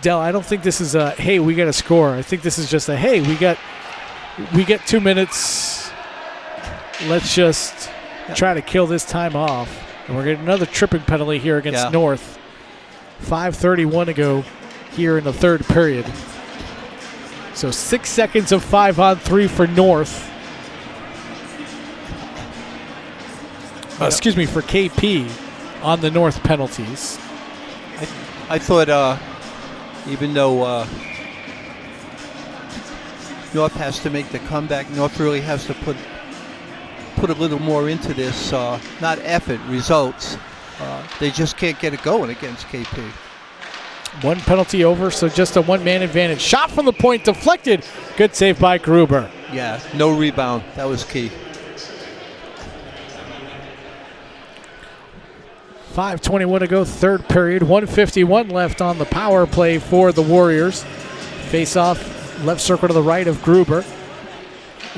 Speaker 1: Del, I don't think this is a, hey, we got to score. I think this is just a, hey, we got 2 minutes. Let's just try to kill this time off. And we're getting another tripping penalty here against North. 5:31 to go here in the third period. So 6 seconds of 5-on-3 for North. For KP on the North penalties.
Speaker 2: I thought even though North has to make the comeback, North really has to put a little more into this, not effort, results. They just can't get it going against KP.
Speaker 1: One penalty over, so just a one-man advantage. Shot from the point, deflected. Good save by Gruber.
Speaker 2: Yeah, no rebound. That was key.
Speaker 1: 5:21 to go, third period. 1:51 left on the power play for the Warriors. Face-off, left circle to the right of Gruber.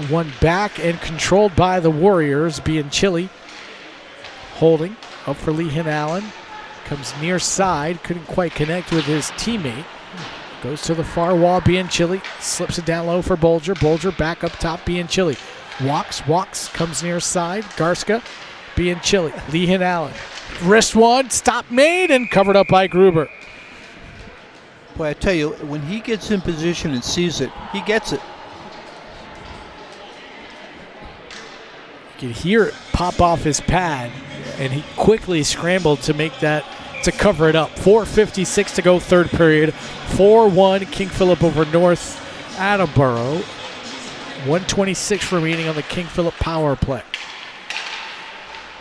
Speaker 1: One back and controlled by the Warriors, being Chile. Holding up for Lehan Allen. Comes near side, couldn't quite connect with his teammate. Goes to the far wall, being Chile. Slips it down low for Bolger. Bolger back up top, being Chile. Walks, comes near side. Garska, being Chile. Lehan Allen. Wrist one, stop made, and covered up by Gruber.
Speaker 2: Boy, I tell you, when he gets in position and sees it, he gets it.
Speaker 1: You could hear it pop off his pad, and he quickly scrambled to make that, to cover it up. 4:56 to go, third period. 4-1 King Philip over North Attleboro. 1:26 remaining on the King Philip power play.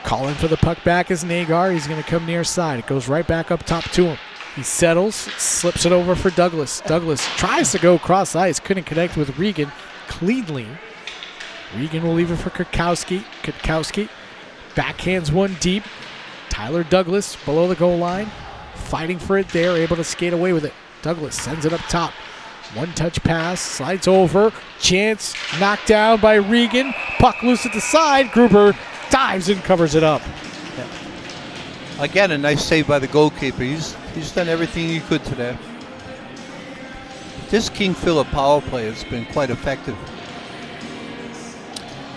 Speaker 1: Calling for the puck back is Nagar. He's going to come near side. It goes right back up top to him. He settles, slips it over for Douglas. Douglas tries to go cross ice, couldn't connect with Regan cleanly. Regan will leave it for Kutkowski. Kutkowski backhands one deep. Tyler Douglas below the goal line, fighting for it there, able to skate away with it. Douglas sends it up top. One touch pass, slides over. Chance knocked down by Regan. Puck loose at the side. Gruber dives and covers it up.
Speaker 2: Again, a nice save by the goalkeeper. He's done everything he could today. This King Philip power play has been quite effective.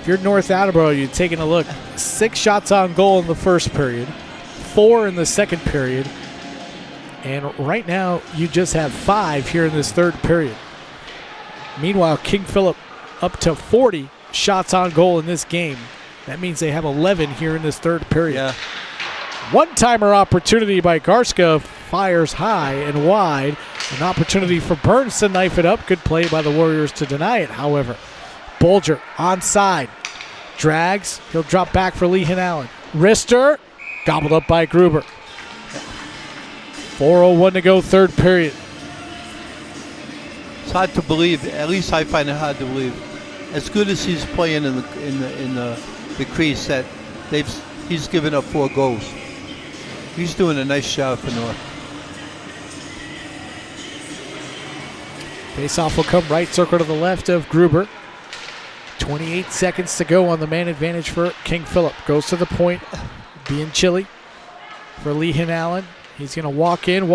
Speaker 1: If you're North Attleboro, you're taking a look. 6 shots on goal in the first period, 4 in the second period, and right now you just have 5 here in this third period. Meanwhile, King Philip up to 40 shots on goal in this game. That means they have 11 here in this third period.
Speaker 2: Yeah.
Speaker 1: One-timer opportunity by Garska, fires high and wide. An opportunity for Burns to knife it up. Good play by the Warriors to deny it, however. Bolger onside. Drags. He'll drop back for Lehan Allen. Wrister. Gobbled up by Gruber. 4:01 to go, third period.
Speaker 2: It's hard to believe. At least I find it hard to believe. As good as he's playing in the crease, that he's given up 4 goals. He's doing a nice job for North.
Speaker 1: Face-off will come right circle to the left of Gruber. 28 seconds to go on the man advantage for King Philip. Goes to the point, being Chile for Lehan Allen. He's going to walk in,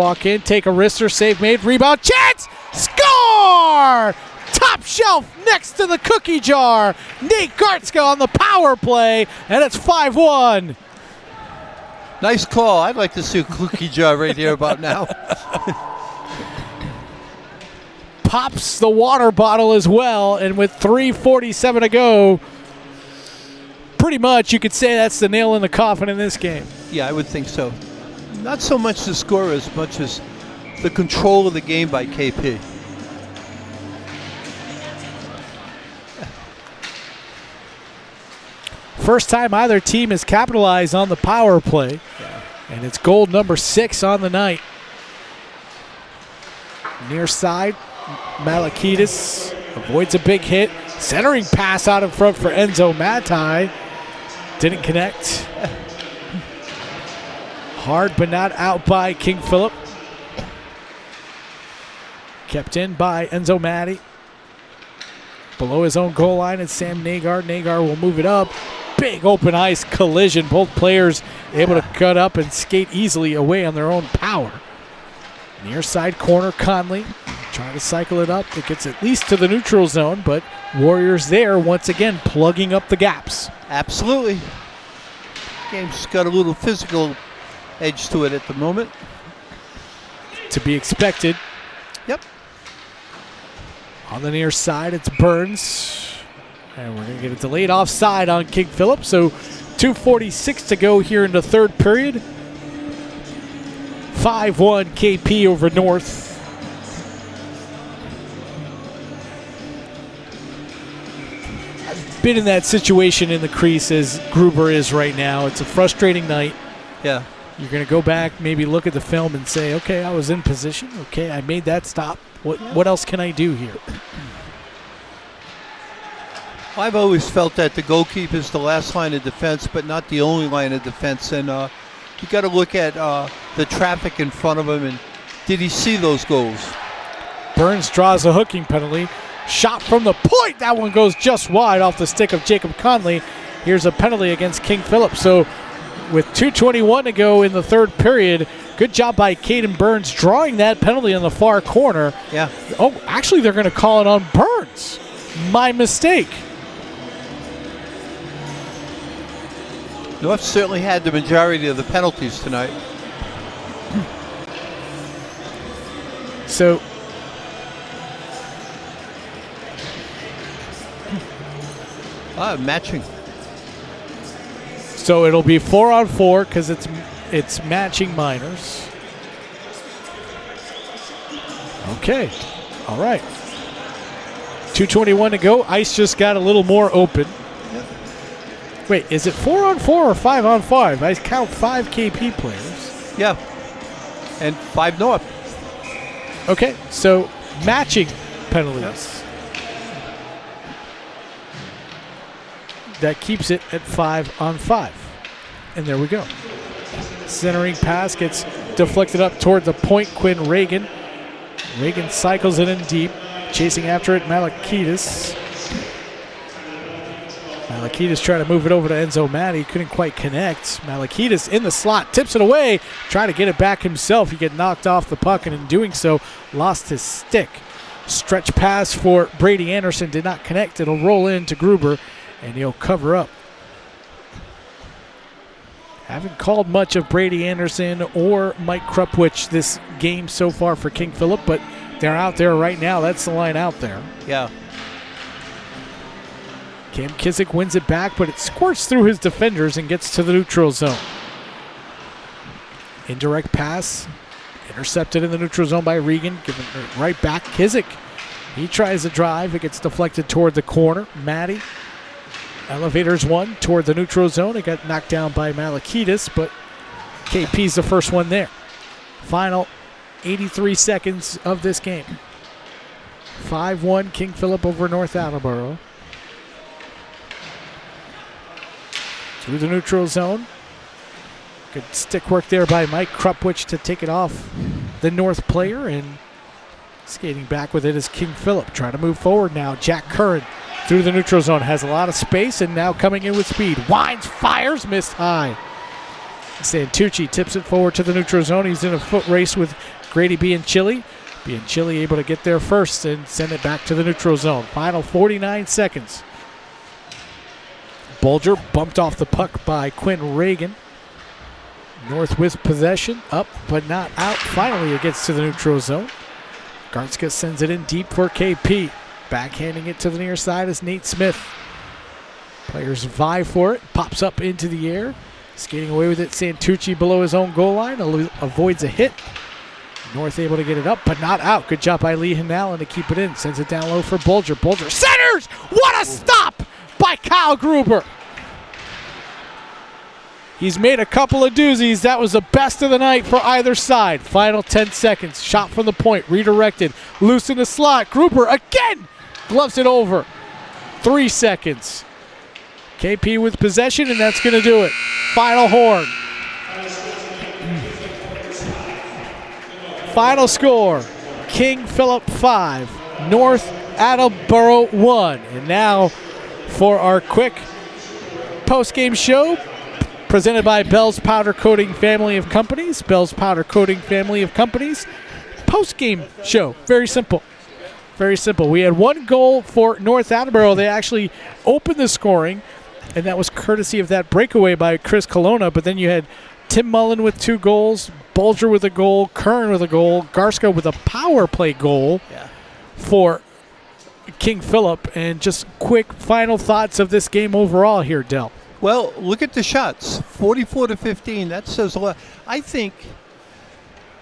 Speaker 1: take a wrister, save made, rebound, chance, score! Top shelf next to the cookie jar. Nate Gartzka on the power play, and it's 5-1.
Speaker 2: Nice call. I'd like to see a cookie jar right here about now.
Speaker 1: Pops the water bottle as well, and with 3:47 to go, pretty much you could say that's the nail in the coffin in this game.
Speaker 2: Yeah, I would think so. Not so much the score as much as the control of the game by KP.
Speaker 1: First time either team has capitalized on the power play, and it's goal number 6 on the night. Near side, Malakidis avoids a big hit. Centering pass out in front for Enzo Matai. Didn't connect. Hard but not out by King Philip. Kept in by Enzo Matti. Below his own goal line, it's Sam Nagar. Nagar will move it up. Big open ice collision. Both players able to cut up and skate easily away on their own power. Near side corner, Conley trying to cycle it up. It gets at least to the neutral zone, but Warriors there once again plugging up the gaps.
Speaker 2: Absolutely. Game's got a little physical edge to it at the moment.
Speaker 1: To be expected.
Speaker 2: Yep.
Speaker 1: On the near side, it's Burns. And we're going to get a delayed offside on King Philip. So 2:46 to go here in the third period. 5-1 KP over North. I've been in that situation in the crease as Gruber is right now. It's a frustrating night.
Speaker 2: Yeah.
Speaker 1: You're going to go back, maybe look at the film and say, okay, I was in position. Okay, I made that stop. What else can I do here?
Speaker 2: I've always felt that the goalkeeper is the last line of defense, but not the only line of defense. And you got to look at the traffic in front of him, and did he see those goals?
Speaker 1: Burns draws a hooking penalty. Shot from the point. That one goes just wide off the stick of Jacob Conley. Here's a penalty against King Philip. So with 2:21 to go in the third period, good job by Caden Burns drawing that penalty in the far corner.
Speaker 2: Yeah.
Speaker 1: Oh, actually, they're going to call it on Burns. My mistake.
Speaker 2: North certainly had the majority of the penalties tonight.
Speaker 1: So
Speaker 2: Matching.
Speaker 1: So it'll be 4-on-4 because it's matching minors. Okay. All right. 2:21 to go. Ice just got a little more open.
Speaker 2: Yep.
Speaker 1: Wait, is it 4-on-4 or 5-on-5? I count 5 KP players.
Speaker 2: Yeah. And 5 North.
Speaker 1: Okay, so matching penalties. That keeps it at 5-on-5. And there we go. Centering pass gets deflected up toward the point. Quinn Reagan. Reagan cycles it in deep. Chasing after it, Malakitis. Malakitis trying to move it over to Enzo Matti. Couldn't quite connect. Malakitis in the slot. Tips it away. Trying to get it back himself. He get knocked off the puck, and in doing so, lost his stick. Stretch pass for Brady Anderson. Did not connect. It'll roll into Gruber, and he'll cover up. Haven't called much of Brady Anderson or Mike Krupwich this game so far for King Philip, but they're out there right now. That's the line out there.
Speaker 2: Yeah.
Speaker 1: Cam Kizik wins it back, but it squirts through his defenders and gets to the neutral zone. Indirect pass, intercepted in the neutral zone by Regan, giving it right back. Kizik, he tries a drive. It gets deflected toward the corner. Matty, elevators one toward the neutral zone. It got knocked down by Malakitis, but KP's the first one there. Final 83 seconds of this game. 5-1 King Philip over North Attleboro. Through the neutral zone. Good stick work there by Mike Krupwich to take it off the North player, and skating back with it is King Philip. Trying to move forward now. Jack Curran through the neutral zone. Has a lot of space and now coming in with speed. Winds, fires, missed high. Santucci tips it forward to the neutral zone. He's in a foot race with Grady Bianchilli. Bianchilli able to get there first and send it back to the neutral zone. Final 49 seconds. Bulger bumped off the puck by Quinn Reagan. North with possession, up but not out. Finally it gets to the neutral zone. Gartska sends it in deep for KP. Backhanding it to the near side is Nate Smith. Players vie for it. Pops up into the air. Skating away with it, Santucci below his own goal line. Avoids a hit. North able to get it up, but not out. Good job by Lee Hanallen to keep it in. Sends it down low for Bulger. Bulger centers! What a stop by Kyle Gruber. He's made a couple of doozies. That was the best of the night for either side. Final 10 seconds. Shot from the point. Redirected. Loose in the slot. Gruber again gloves it over. 3 seconds. KP with possession, and that's going to do it. Final horn. Final score. King Philip 5. North Attleboro 1. And now for our quick post-game show, presented by Bell's Powder Coating Family of Companies. Bell's Powder Coating Family of Companies. Post-game show. Very simple. Very simple. We had one goal for North Attleboro. They actually opened the scoring, and that was courtesy of that breakaway by Chris Colonna. But then you had Tim Mullen with 2 goals, Bulger with a goal, Kern with a goal, Garska with a power play goal for King Philip. And just quick final thoughts of this game overall here, Del.
Speaker 2: Well, look at the shots. 44-15. That says a lot. I think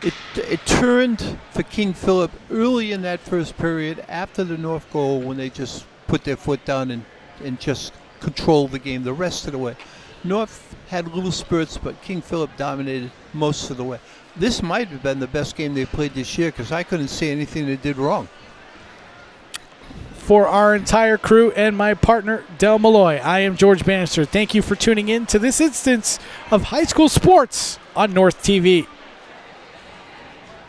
Speaker 2: it turned for King Philip early in that first period after the North goal when they just put their foot down and just controlled the game the rest of the way. North had little spurts, but King Philip dominated most of the way. This might have been the best game they played this year because I couldn't see anything they did wrong.
Speaker 1: For our entire crew and my partner, Del Malloy, I am George Bannister. Thank you for tuning in to this instance of high school sports on North TV.